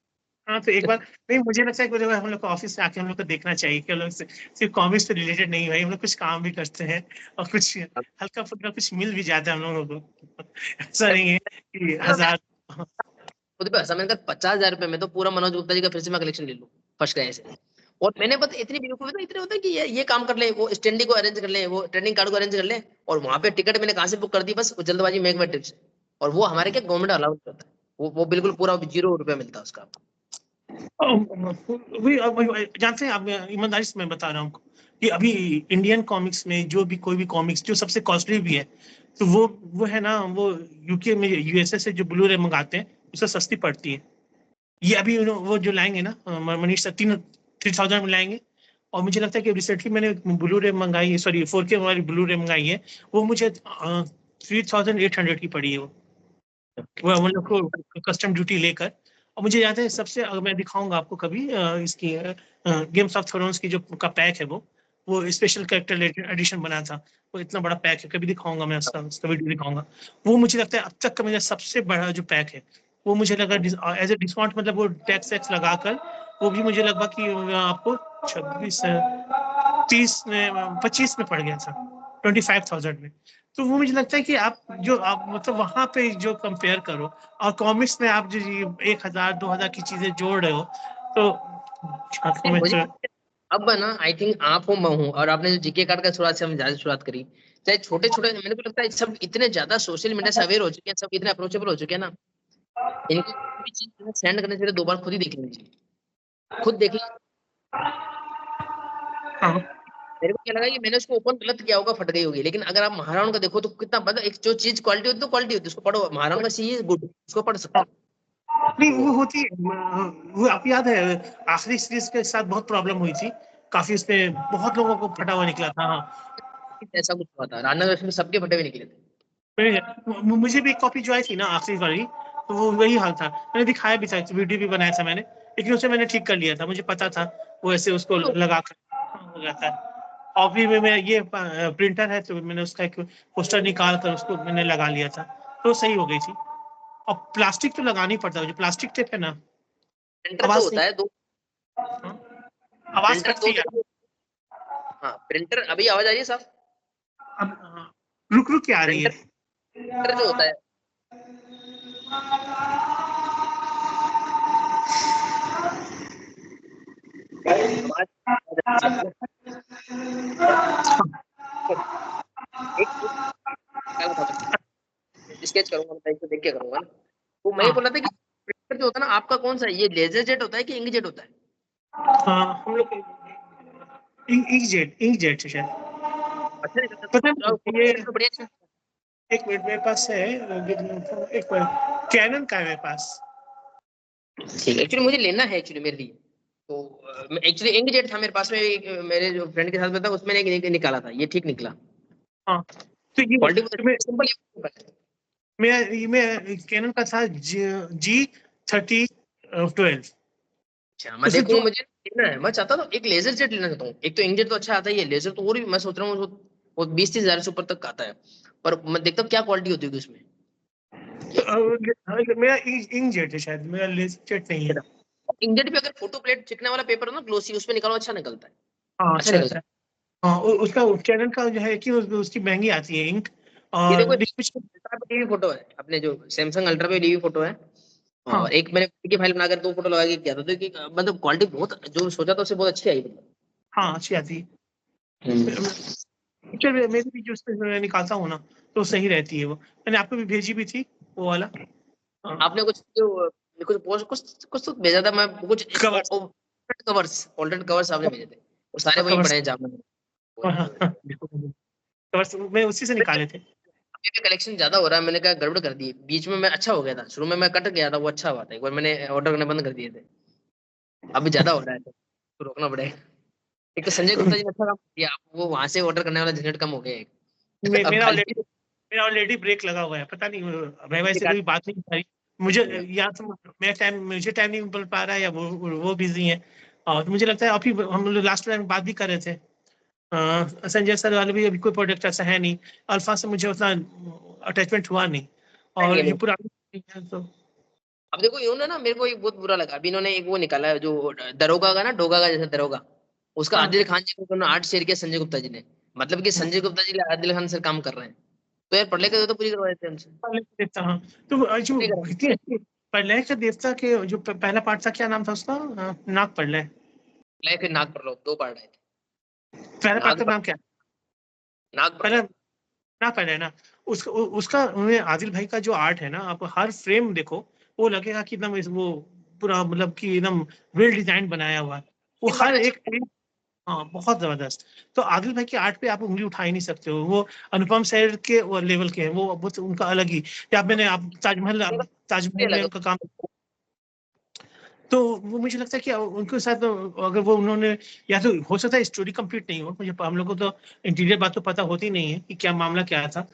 हाँ, तो एक बार नहीं, मुझे लगता है कि हम लोग को ऑफिस से आके हम लोग को देखना चाहिए कि हम लोग सिर्फ कॉमिक्स से रिलेटेड नहीं भाई, हम लोग कुछ काम भी करते हैं, और कुछ हल्का फुल्का कुछ मिल भी जाता है हम लोगों को। ऐसा नहीं है कि 1000। खुद पे हंसा, मैंने कहा 50,000 रुपए में तो पूरा मनोज गुप्ता जी का फिर से मैं कलेक्शन ले लूँ फर्स्ट क्राई से। और मैंने बस इतनी बेवकूफी ना, इतने होता है कि ये काम कर ले, वो स्टैंडिंग को अरेंज कर ले, वो ट्रेडिंग कार्ड को अरेंज कर ले, और वहां पे टिकट मैंने कहाँ से बुक कर दी, बस वो जल्दबाजी में एक बार ट्रिप से। और वो हमारे क्या गवर्नमेंट अलाउड करता है, वो बिल्कुल पूरा 0 रुपया मिलता है उसका। जानते हैं आप, ईमानदारी से मैं बता रहा हूँ कि अभी इंडियन कॉमिक्स में जो भी कोई भी कॉमिक्स जो सबसे कॉस्टली भी है, तो वो है ना, वो यूके में यूएसए से जो ब्लू रे मंगाते हैं उससे सस्ती पड़ती है। ये अभी वो जो लाएंगे ना मनीष सर, 3,000 में लाएंगे। और मुझे लगता है कि रिसेंटली मैंने ब्लू रे मंगाई है, सॉरी 4K वाली ब्लू रे मंगाई है, वो मुझे 3,800 की पड़ी है वो मतलब कस्टम ड्यूटी लेकर। और मुझे याद है सबसे, अगर मैं दिखाऊंगा आपको कभी इसकी गेम्स ऑफ थ्रोन्स की जो का पैक है, वो स्पेशल कैरेक्टर एडिशन बना था, वो इतना बड़ा पैक है, कभी दिखाऊंगा मैं उसका वीडियो दिखाऊंगा। वो मुझे लगता है अब तक का मेरा सबसे बड़ा जो पैक है, वो मुझे लगा एज ए डिस्काउंट, मतलब वो टैक्स वैक्स लगाकर वो भी मुझे लगा कि आपको 25 में पड़ गया था, 25,000 में। तो वो मुझे लगता है कि आप मतलब वहां पे जो कंपेयर करो, और कॉमिक्स में आप जो 1,000 2,000 की चीजें जोड़ रहे हो, तो मुझे अब ना आई थिंक आप हो, मैं हूँ, और आपने जो जीके कार्ड का शुरुआत से हम ज्यादा शुरुआत करी, चाहे छोटे छोटे, मेरे को लगता है सब इतने ज्यादा सोशल मीडिया से अवेयर हो चुके हैं, सब इतने अप्रोचेबल हो चुके हैं ना, इनको कोई भी चीज सेंड करने से पहले 2 बार खुद ही देख लेनी चाहिए, खुद देख ली। हाँ। मेरे को क्या लगा कि मैंने उसको ओपन गलत किया होगा, फट गई होगी, लेकिन अगर आप महारावण का देखो तो कितना मतलब, एक जो चीज क्वालिटी होती है तो क्वालिटी होती है, उसको पढ़ो, महारावण का सी इज गुड, उसको पढ़ सकते हो। नहीं, तो वो होती है, वो आपको याद है आखिरी सीरीज के साथ बहुत प्रॉब्लम हुई थी, काफी उसमें बहुत लोगों को फटा हुआ निकला था। हाँ, ऐसा कुछ हुआ था, रान्ना में सबके फटे हुए निकले थे। मुझे भी एक कॉपी जो आई थी ना आखिरी वाली, तो वो वही हाल था, मैंने दिखाया भी था, वीडियो भी बनाया था मैंने, लेकिन उसे मैंने ठीक कर लिया था, मुझे पता था वो ऐसे उसको तो लगा कर हो जाता है। और फिर मैं ये प्रिंटर है, तो मैंने उसका एक पोस्टर निकाल कर उसको मैंने लगा लिया था, तो सही हो गई थी। और प्लास्टिक तो लगाना ही पड़ता है, जो प्लास्टिक टेप है ना। प्रिंटर जो आवाज नहीं, होता है दो, हाँ? आवाज प्रिंटर दो कटती है। तरह, हाँ प्रिंटर, अभी आवाज आ रही है साहब? अब रुक रुक के आ रही प्रिंटर, है। प्रिंटर जो होता है, आवाज एक निकाला था, स्केच करूंगा मैं, इसे देख के करूंगा ना। तो मैं ये हाँ बोल रहा था कि प्रिंटर जो होता है ना आपका, कौन सा है ये, लेजर जेट होता है कि इंकजेट होता है? हाँ, हम लोग इंक जेट है शायद। अच्छा नहीं लगता पता तो नहीं ये, फोटो बढ़िया नहीं। एक मिनट मेरे पास है, एक मिनट, कैनन का है मेरे पास। ठीक है, एक्चुअली मुझे लेना है एक्चुअली मेरे लिए, तो एक्चुअली इंकजेट था मेरे पास में, मेरे जो फ्रेंड के साथ में था उसमें निकाला था, ये ठीक निकला, हाँ, तो ये क्वालिटी बहुत तो मैं सिंपल है। मैं कैनन का था G3012। अच्छा मैं उसमें देखूंगा, दो, मुझे लेना है, मैं चाहता था एक लेजर जेट लेना चाहता हूँ, एक तो इंकजेट तो अच्छा आता है, ये लेजर तो और भी मैं सोच रहा हूँ वो 20-30 हजार से ऊपर तक आता है, पर मैं देखता हूँ क्या क्वालिटी होती होगी उसमें। मेरा इंक जेट है शायद, मेरा लेजर जेट नहीं है। इंकजेट भी अगर फोटो प्लेट चिपकने वाला पेपर हो ना ग्लोसी, उसमें निकालो अच्छा निकलता है, हाँ, अच्छा अच्छा निकलता अच्छा। हाँ, उसका कैनन का जो है कि उसकी महंगी आती है इंक। है। ये और देखो अल्ट्रा पे डीवी फोटो है, अपने जो सैमसंग अल्ट्रा पे डीवी फोटो है, हाँ और एक मैंने की फाइल बनाकर 2 फोटो लगा के किया था, तो कि मतलब क्वालिटी बहुत, जो सोचा था उससे बहुत अच्छी आई मतलब। हाँ, अच्छी आती है। हम्म। पिक्चर मेरी भी जो उसमें मैं निकालता हूँ ना, तो सही रहती है वो, मैंने आपको भी भेजी भी थी वो वाला। हाँ, आपने कुछ जो कुछ पोस्ट कुछ कुछ तो भेजा था, मैं कुछ कवर ऑल्टर्नेट कवर्स आपने भेजे थे, वो सारे वही कवर, पड़े हैं जहाँ हाँ वही हाँ वही। हाँ, बिल्कुल कवर मैं उसी से निकाले थे। अभी भी कलेक्शन ज्यादा हो रहा है, मैंने कहा गड़बड़ कर दी, बीच में मैं अच्छा हो गया था, शुरू में मैं कट गया था, वो अच्छा हुआ था, एक बार मैंने ऑर्डर करने बंद कर दिए थे, अभी ज्यादा हो रहा है तो रोकना पड़ेगा। एक तो संजय गुप्ता जी ने अच्छा काम किया, आप वो वहां से ऑर्डर करने वाला झंझट कम हो गया एक। अब मेरा खाली ऑलरेडी मेरा ऑलरेडी ब्रेक लगा हुआ है, पता नहीं भाई वैसे कोई बात नहीं सारी, मुझे या तो मुझे टाइम नहीं मिल पा रहा है, या वो बिजी है। और तो मुझे लगता है अभी हम लोग लास्ट टाइम बात भी कर रहे थे, संजय सर वाले भी अभी कोई प्रोडक्ट ऐसा है नहीं, अल्फा से मुझे उतना अटैचमेंट हुआ नहीं, और नहीं ये है। पुरानी है तो। अब देखो इन्होंने ना, मेरे को एक बहुत बुरा लगा, अभी इन्होंने एक वो निकाला है जो दरोगा का ना, डोगा का जैसा दरोगा, उसका हाँ, आदिल खान जी को उन्होंने 8 शेयर किया संजय गुप्ता जी ने, मतलब कि संजय गुप्ता जी आदिल खान से काम कर रहे हैं, तो यार पढ़ लेकर तो पूरी करवा देते हैं उनसे। देखता हाँ, तो जो पूरी करवा इतनी अच्छी प्रलय का देवता के जो पहला पार्ट था, क्या नाम था उसका? नाग प्रलय। प्रलय फिर नाग परलोक, 2 पार्ट आए थे। पहला पार्ट नाग का पर, नाम क्या? नाग पहला परलोक। ना पहले ना, उसका उन्होंने आदिल भाई का जो आर्ट है ना, आप हर फ्रेम देखो, वो लगेगा कि एकदम वो पूरा मतलब कि एकदम वेल डिजाइन बनाया हुआ है, वो इन बार हर में अच्छा। एक frame। हाँ, बहुत जबरदस्त। तो आदिल भाई के आर्ट पे आप उंगली उठा ही नहीं सकते हो, वो अनुपम सैर के वो लेवल के हैं, वो उनका अलग ही। या आप ताजमहल में अलग उनका काम, तो वो मुझे लगता है कि उनके साथ अगर वो उन्होंने, या तो हो सकता है स्टोरी कंप्लीट नहीं हो, मुझे हम लोग को तो इंटीरियर बात तो पता होती नहीं है कि क्या मामला क्या था।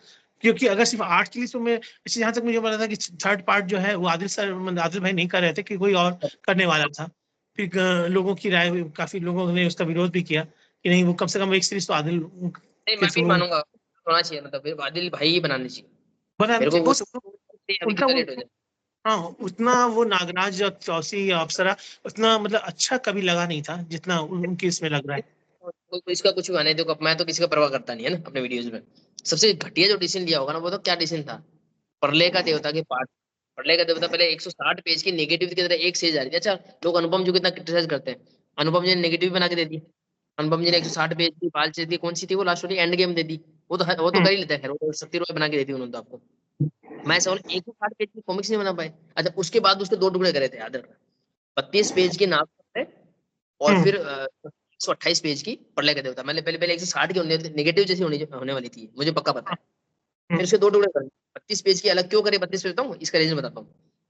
क्योंकि अगर सिर्फ आर्ट के लिए तो मैं, इससे जहाँ तक मुझे पता था कि थर्ड पार्ट जो है वो आदिल सर, मतलब आदिल भाई नहीं कर रहे थे, कि कोई और करने वाला था। फिर लोगों की राय, काफी लोगों ने उसका विरोध भी किया कि नहीं, वो कम से कम एक सीरीज तो आदिल नहीं, के मैं भी थ्रू मानूंगा होना चाहिए, मतलब फिर आदिल भाई ही बनाने चाहिए। बनाना मेरे को चाहिए। वो अभी उनका कितना वो, लेट हो जाए। हाँ, उतना वो नागराज या चौसी या अप्सरा उतना मतलब अच्छा कभी लगा नहीं था जितना उनके इसमें लग रहा है। कोई इसका कुछ भी आने दो, मैं तो किसी का परवाह करता नहीं है ना अपने वीडियोस में। सबसे घटिया जो डिसीजन लिया होगा ना, वो तो क्या डिसीजन था, प्रलय का देवता के पार्ट। प्रलय का देवता पहले 160 पेज की नेगेटिव की तरह एक सीरीज आ रही थी। अच्छा, लोग अनुपम जी को कितना क्रिटिसाइज करते हैं, अनुपम जी ने नेगेटिव बना के दे दी। अनुपम जी ने 160 पेज की बाल चीज दी, कौन सी थी वो, लास्ट वाली एंड गेम दे दी। वो तो हम्म, कर ही लेता है, खैर वो तो 70 रुपए बना के देती उन्होंने तो आपको। मैं सवाल 160 पेज की कॉमिक्स नहीं बना पाए। अच्छा, उसके बाद उसके 2 टुकड़े करे थे, याद रखना। 32 पेज की नाग है, और हम्म, फिर 128 पेज की प्रलय का देवता। मैंने पहले पहले 160 की नेगेटिव जैसी होने वाली थी, मुझे पक्का पता हाँ, है। फिर हम्म, उसके 2 टुकड़े कर, 32 पेज की अलग क्यों करे, 32 पेज बताऊँ, इसका रीजन बताता हूँ।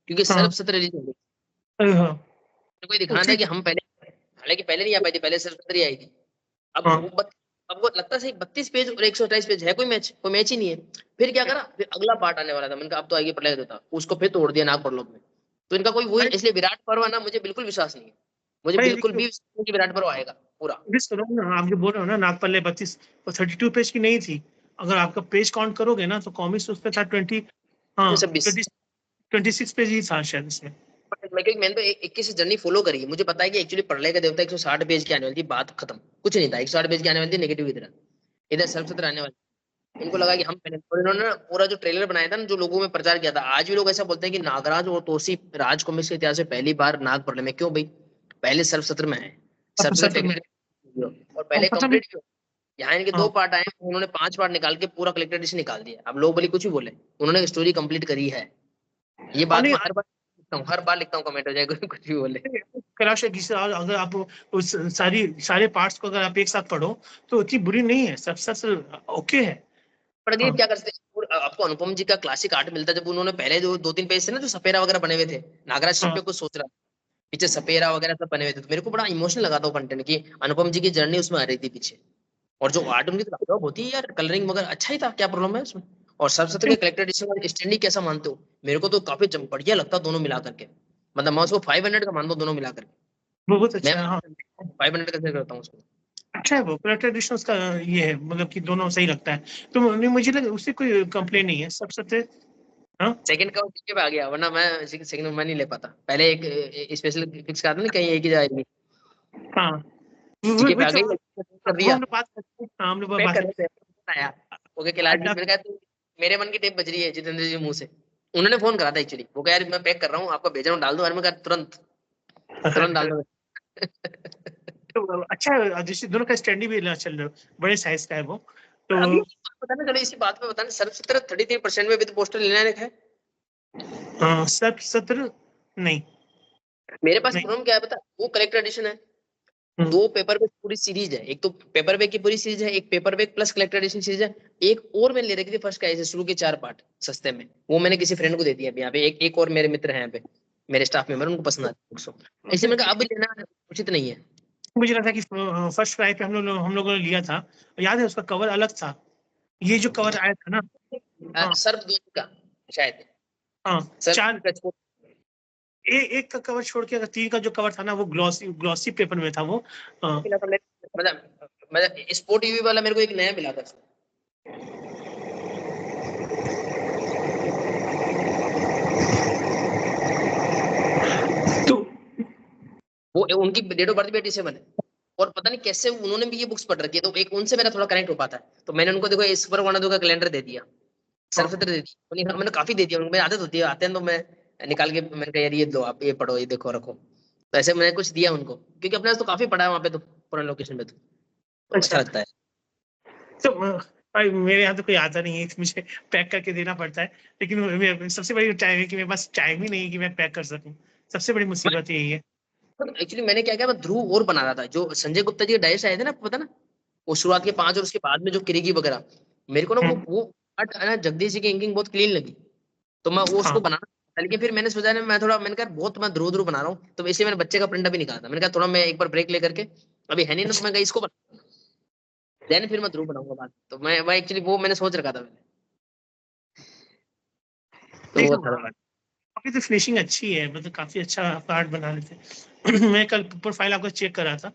क्योंकि हाँ, सर्फ सत्र रिलीज हो गई, हाँ, तो कोई दिखाना था उसी, कि हम पहले, हालांकि पहले नहीं आ पाई थी, पहले सर्फ सत्र ही आई थी। अब हाँ, वो अब वो लगता सही 32 पेज और 128 पेज है, कोई मैच ही नहीं है। फिर क्या करा, फिर अगला पार्ट आने वाला था, मैंने कहा अब तो आएगी प्रलय देवता, उसको फिर तोड़ दिया नाग परलोक में। तो इनका कोई वही, भाई इसलिए विराट पर्व ना मुझे बिल्कुल विश्वास नहीं है। मुझे भाई बिल्कुल देखियो, भी विश्वास नहीं कि विराट पर्व आएगा पूरा। जिस करो ना, आप जो बोल रहे हो ना, नागपल्ले 32 और 32 पेज की नहीं थी। अगर आपका पेज काउंट करोगे ना, तो कॉमिक्स उस पे था 20, हाँ, 26। 26 पेज ही था शायद इसमें। मैंने तो 21 से जर्नी फॉलो करी है, मुझे पता है कि एक्चुअली प्रलय का देवता 160 पेज की आने वाली थी, बात खत्म, कुछ नहीं था, 160 पेज की आने वाली थी नेगेटिव की तरह। इधर सर्फ सत्र आने वाली। इनको लगा कि हम पहले, और इन्होंने ना पूरा जो ट्रेलर बनाया था ना, जो लोगों में प्रचार किया था, आज भी लोग ऐसा बोलते हैं कि नागराज और तोसी राज कॉमिक्स के इतिहास में पहली बार नाग प्रलय में, क्यों भाई, पहले सर्फ सत्र में है। अब सर्फ सत्र सत्र में, टेक्निकली और पहले पता नहीं। कंप्लीट किया। यहाँ इनके हाँ, 2 पार्ट आए, उन्होंने 5 पार्ट निकाल के पूरा कलेक्टर एडिशन निकाल दिया। अब लोग भले कुछ भी बोले, उन्होंने स्टोरी कंप्लीट करी है। ये और बात नहीं, मैं हर बार लिखता हूँ, कमेंट हो जाए कोई कुछ भी बोले। कैलाश है, जिसे अगर आप उस सारे पार्ट्स को अगर आप एक साथ पढ़ो, तो उतनी बुरी नहीं है, सब सब ओके है। पर अगर हाँ, क्या कर सकते हैं, और आपको अनुपम जी का क्लासिक आर्ट मिलता है, जब उन्होंने पहले जो 2-3 पेज थे ना, जो सपेरा वगैरह बने हुए थे, नागराज शिप हाँ, पे कुछ सोच रहा, पीछे सपेरा वगैरह सब बने हुए थे, तो मेरे को बड़ा इमोशनल लगा था वो कंटेंट की, अनुपम जी की जर्नी उसमें आ रही थी पीछे। और जो आर्ट उनकी तो लाजवाब होती है यार, कलरिंग वगैरह अच्छा ही था, क्या प्रॉब्लम है उसमें। और सब सत्र के कलेक्टर एडिशन और स्टैंडी कैसा मानते हो, मेरे को तो काफी बढ़िया लगता दोनों मिला करके। मतलब मैं उसको 500 का मान दो दोनों मिला करके। बहुत मैं अच्छा है। हाँ, 500 कंसिडर करता हूँ उसको। अच्छा है वो कलेक्टर एडिशन उसका, ये है मतलब कि दोनों सही लगता है। तो नहीं, मुझे लगा उससे कोई कंप्लेन नहीं है, सब सत्य। हाँ, सेकंड का जीके पे आ गया, वरना मैं सेकंड में मैं नहीं ले पाता। पहले एक स्पेशल फिक्स करा था ना, कहीं एक ही जाएगी। हाँ, जीके पे वही आ तो, गई, कर वो दिया। हम लोग बात करते हैं, हाँ, हम लोग पैक बात कर देते हैं आया। ओके कैलाश जी, अड्डा। मैंने कहा तू, मेरे मन की टेप बज रही है जितेंद्र जी मुंह से। उन्होंने फोन करा था एक्चुअली, वो कहा यार मैं पैक कर रहा हूँ, आपका भेज रहा हूँ, डाल दो। और मैं कहा तुरंत, तुरंत डाल दो। तो अच्छा है, जैसे दोनों का स्टैंडी भी चल रहा है, बड़े साइज का है वो। तो अभी बताना, चलो इसी बात पे बताना, सर्फ सत्र 33% में विद पोस्टर लेना है। सब सत्र नहीं, मेरे पास नहीं। प्रॉब्लम क्या है पता, वो कलेक्टर एडिशन है, हम्म, 2 पेपर बैक पूरी सीरीज है, एक तो पेपर बैक की पूरी सीरीज है, एक paper back plus collector edition series है। एक और मैंने ले रखी थी फर्स्ट क्राइसिस शुरू के 4 पार्ट सस्ते में, वो मैंने किसी फ्रेंड को दे दिया अभी यहाँ पे, एक और मेरे मित्र हैं यहाँ पे, मेरे स्टाफ मेंबर, उनको पसंद आती है बुक्स। ऐसे मैंने कहा अब लेना उचित नहीं है। मुझे लगा था कि फर्स्ट क्राई पे हम लोगों ने लिया था, याद है उसका कवर अलग था, ये जो कवर आया था ना। हाँ, सर्फ दूध का शायद, हाँ, सर्फ चार, का छोड़, एक का कवर छोड़ के अगर तीन का जो कवर था ना, वो ग्लॉसी ग्लॉसी पेपर में था वो। हाँ, मिला था मतलब स्पोर्ट यूवी वाला मेरे को एक नया मिला था। तो वो उनकी डेट ऑफ बर्थ भी 87 है, और पता नहीं कैसे उन्होंने भी ये बुक्स पढ़ रखी है, तो एक उनसे मेरा थोड़ा कनेक्ट हो पाता है, तो मैंने उनको देखो इस पर वाणा का कैलेंडर दे दिया, हाँ, सरफत्र दे दी, मैंने काफी दे दिया उनको, मेरी आदत होती है आते हैं तो मैं निकाल के मैंने कहा यार ये लो आप, ये पढ़ो, ये देखो रखो। तो ऐसे मैंने कुछ दिया उनको, क्योंकि अपने पास तो काफी पड़ा है वहाँ पे, तो पुराने लोकेशन पे तो अच्छा अच्छा। लगता है। तो भाई मेरे यहाँ तो कोई आता नहीं है, मुझे पैक करके देना पड़ता है। लेकिन सबसे बड़ी टाइम है कि मेरे पास टाइम ही नहीं है कि मैं पैक कर सकूं। सबसे बड़ी मुसीबत यही है। एक्चुअली मैंने क्या किया, मैं ध्रुव और बना रहा था, जो संजय गुप्ता जी के डायरेक्ट आए थे ना, आपको पता ना, वो शुरुआत के 5 और उसके बाद में जो किरेगी वगैरह, मेरे को ना हम्म, वो पार्ट है ना, जगदीश जी की इंकिंग बहुत क्लीन लगी, तो मैं वो उसको हाँ। बनाना था। लेकिन फिर मैंने सोचा ना, मैं थोड़ा, मैंने कहा बहुत मैं ध्रुव ध्रुव बना रहा हूँ, तो इसलिए मैंने बच्चे का प्रिंट भी निकाला था। मैंने कहा थोड़ा मैं एक बार ब्रेक लेकर के, अभी है नहीं ना, तो अच्छा। मैं कहा इसको बना, देन फिर मैं ध्रुव बनाऊंगा बाद में। तो मैं एक्चुअली वो मैंने सोच रखा था मैंने, तो नहीं वो तो था। आपकी तो फिनिशिंग अच्छी है, मतलब काफी अच्छा आप आर्ट बना लेते हैं। मैं कल प्रोफाइल आपका चेक कर रहा था,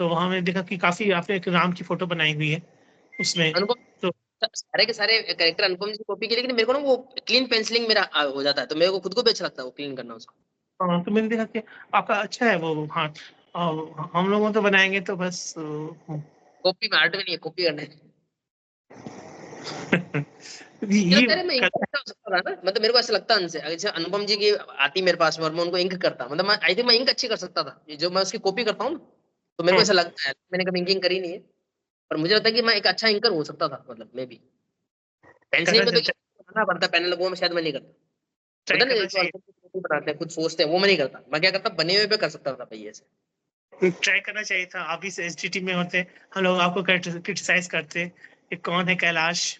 तो वहां मैंने देखा कि काफी आपने एक राम की फोटो बनाई हुई है उसमें। अनुपम, तो सारे के सारे कैरेक्टर अनुपम जी कॉपी किए, लेकिन मेरे को ना वो क्लीन पेंसिलिंग मेरा हो जाता है, तो मेरे को खुद को भी अच्छा लगता है वो क्लीन करना उसको। हाँ, तो मैंने देखा कि आपका अच्छा है वो हाथ। और हम लोगों तो बनाएंगे तो बस कॉपी में आर्ट में नहीं है, कॉपी करना है। मुझे ये लगता है मैं इंक कला। करता हो सकता था ना, मतलब मेरे को ऐसा लगता है उनसे, अगर जैसे अनुपम जी की आती मेरे पास में और मैं उनको इंक करता, मतलब मैं आई थिंक मैं इंक अच्छी कर सकता था, ये जो मैं उसकी कॉपी करता हूँ ना, तो मेरे को हम्म, ऐसा लगता है, मैंने कभी इंकिंग करी नहीं है, पर मुझे लगता है कि मैं एक अच्छा इंकर हो सकता था, मतलब मे बी। पेंसिलिंग में तो करना करना पड़ता है, पेन लगो में शायद मैं नहीं करता। ट्राई पता नहीं करना जो चाहिए। अनुपम जी copy बनाते हैं, खुद सोचते हैं, वो मैं नहीं करता। मैं क्या करता, बने हुए पे कर सकता था भैया से। ट्राई करना चाहिए था, आप भी एसटीटी में होते, हम लोग आपको क्रिटिसाइज करते कि कौन है कैलाश।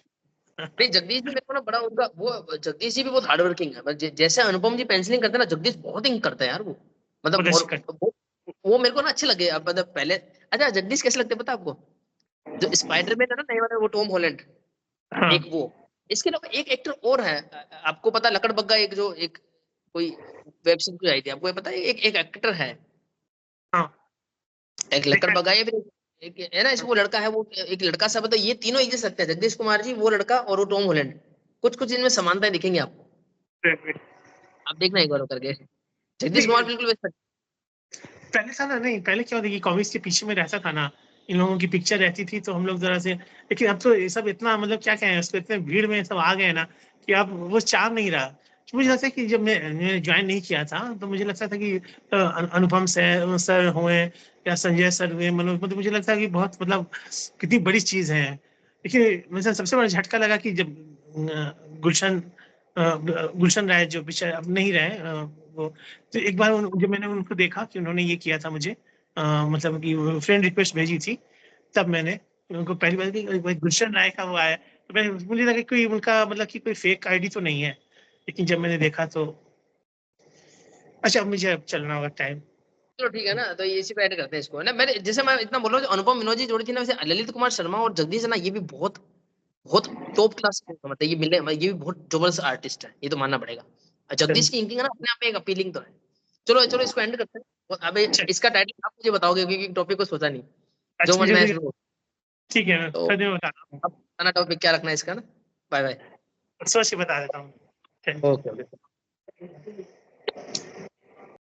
नहीं, जगदीश जी मेरे को ना बड़ा उनका वो, जगदीश जी भी बहुत हार्ड वर्किंग है, जैसे अनुपम जी पेंसिलिंग करते हैं ना, जगदीश बहुत इंक करता है यार वो, मतलब। और प्रदर्शन कर। वो मेरे को ना अच्छे लगे अब, मतलब पहले। अच्छा, जगदीश कैसे लगते हैं पता है आपको? जो स्पाइडरमैन है ना नए वाला, वो टॉम हॉलैंड, हाँ। एक वो। इसके अलावा एक एक्टर और है, आपको पता, लकड़बग्गा, एक जो एक कोई वेब सीरीज आई थी, आपको ये पता है? एक एक एक्टर है, हाँ, एक देखा है। लकड़बग्गा, ये भी एक है ना, इसको वो लड़का है, वो एक लड़का सा, मतलब ये तीनों एक जैसे लगते हैं, जगदीश कुमार जी, वो लड़का और वो टॉम हॉलैंड। कुछ कुछ इनमें समानताएं दिखेंगी आपको, आप देखना एक बार वो करके। जगदीश कुमार नहीं, बिल्कुल वैसा। पहले था ना, नहीं पहले क्या होता है कि कॉमिक्स के पीछे में रहता था ना, इन लोगों की पिक्चर रहती थी तो हम लोग जरा से। लेकिन अब तो ये सब इतना, मतलब क्या कहें उसको, इतने भीड़ में सब आ गए ना कि अब वो चार्म नहीं रहा। तो मुझे लगता है कि जब मैं ज्वाइन नहीं किया था तो मुझे लगता था कि अनुपम सर सर हुए या संजय सर हुए, मनोज, मतलब मुझे लगता है कि बहुत, मतलब कितनी बड़ी चीज है। लेकिन मुझे सबसे बड़ा झटका लगा कि जब गुलशन गुलशन राय जो पिक्चर अब नहीं रहे, वो, तो एक बार जब मैंने उनको देखा कि उन्होंने ये किया था मुझे, मतलब कि फ्रेंड रिक्वेस्ट भेजी थी, तब मैंने उनको पहली बार कि भाई गुलशन राय का वो आया, तो मैं, मुझे लगा कोई उनका, मतलब कि कोई फेक आईडी तो नहीं है। लेकिन जब मैंने देखा तो अच्छा, अब मुझे अब चलना होगा टाइम। चलो ठीक है ना, तो ये इसी पे ऐड करते हैं इसको, है ना। मैंने जैसे मैं इतना बोल रहा हूँ, जो अनुपम विनोद जी जोड़ी थी ना, वैसे ललित कुमार शर्मा और जगदीश है ना, ये भी बहुत बहुत टॉप क्लास, मतलब ये मिले, ये भी बहुत जबरदस्त आर्टिस्ट है, ये तो मानना पड़ेगा। और जगदीश की इंकिंग है ना, अपने आप में एक अपीलिंग तो है। चलो चलो, इसको एंड करते हैं। और अबे, चल, इसका टाइटल आप मुझे बताओगे, क्योंकि टॉपिक को सोचा नहीं, जो अच्छा मन में है जल्दी, शुरू। ठीक है, मैं तो फिर मैं बताता हूँ। अब बताना टॉपिक क्या रखना है इसका ना। Bye bye. सोच के बता देता हूँ। Okay okay. चल।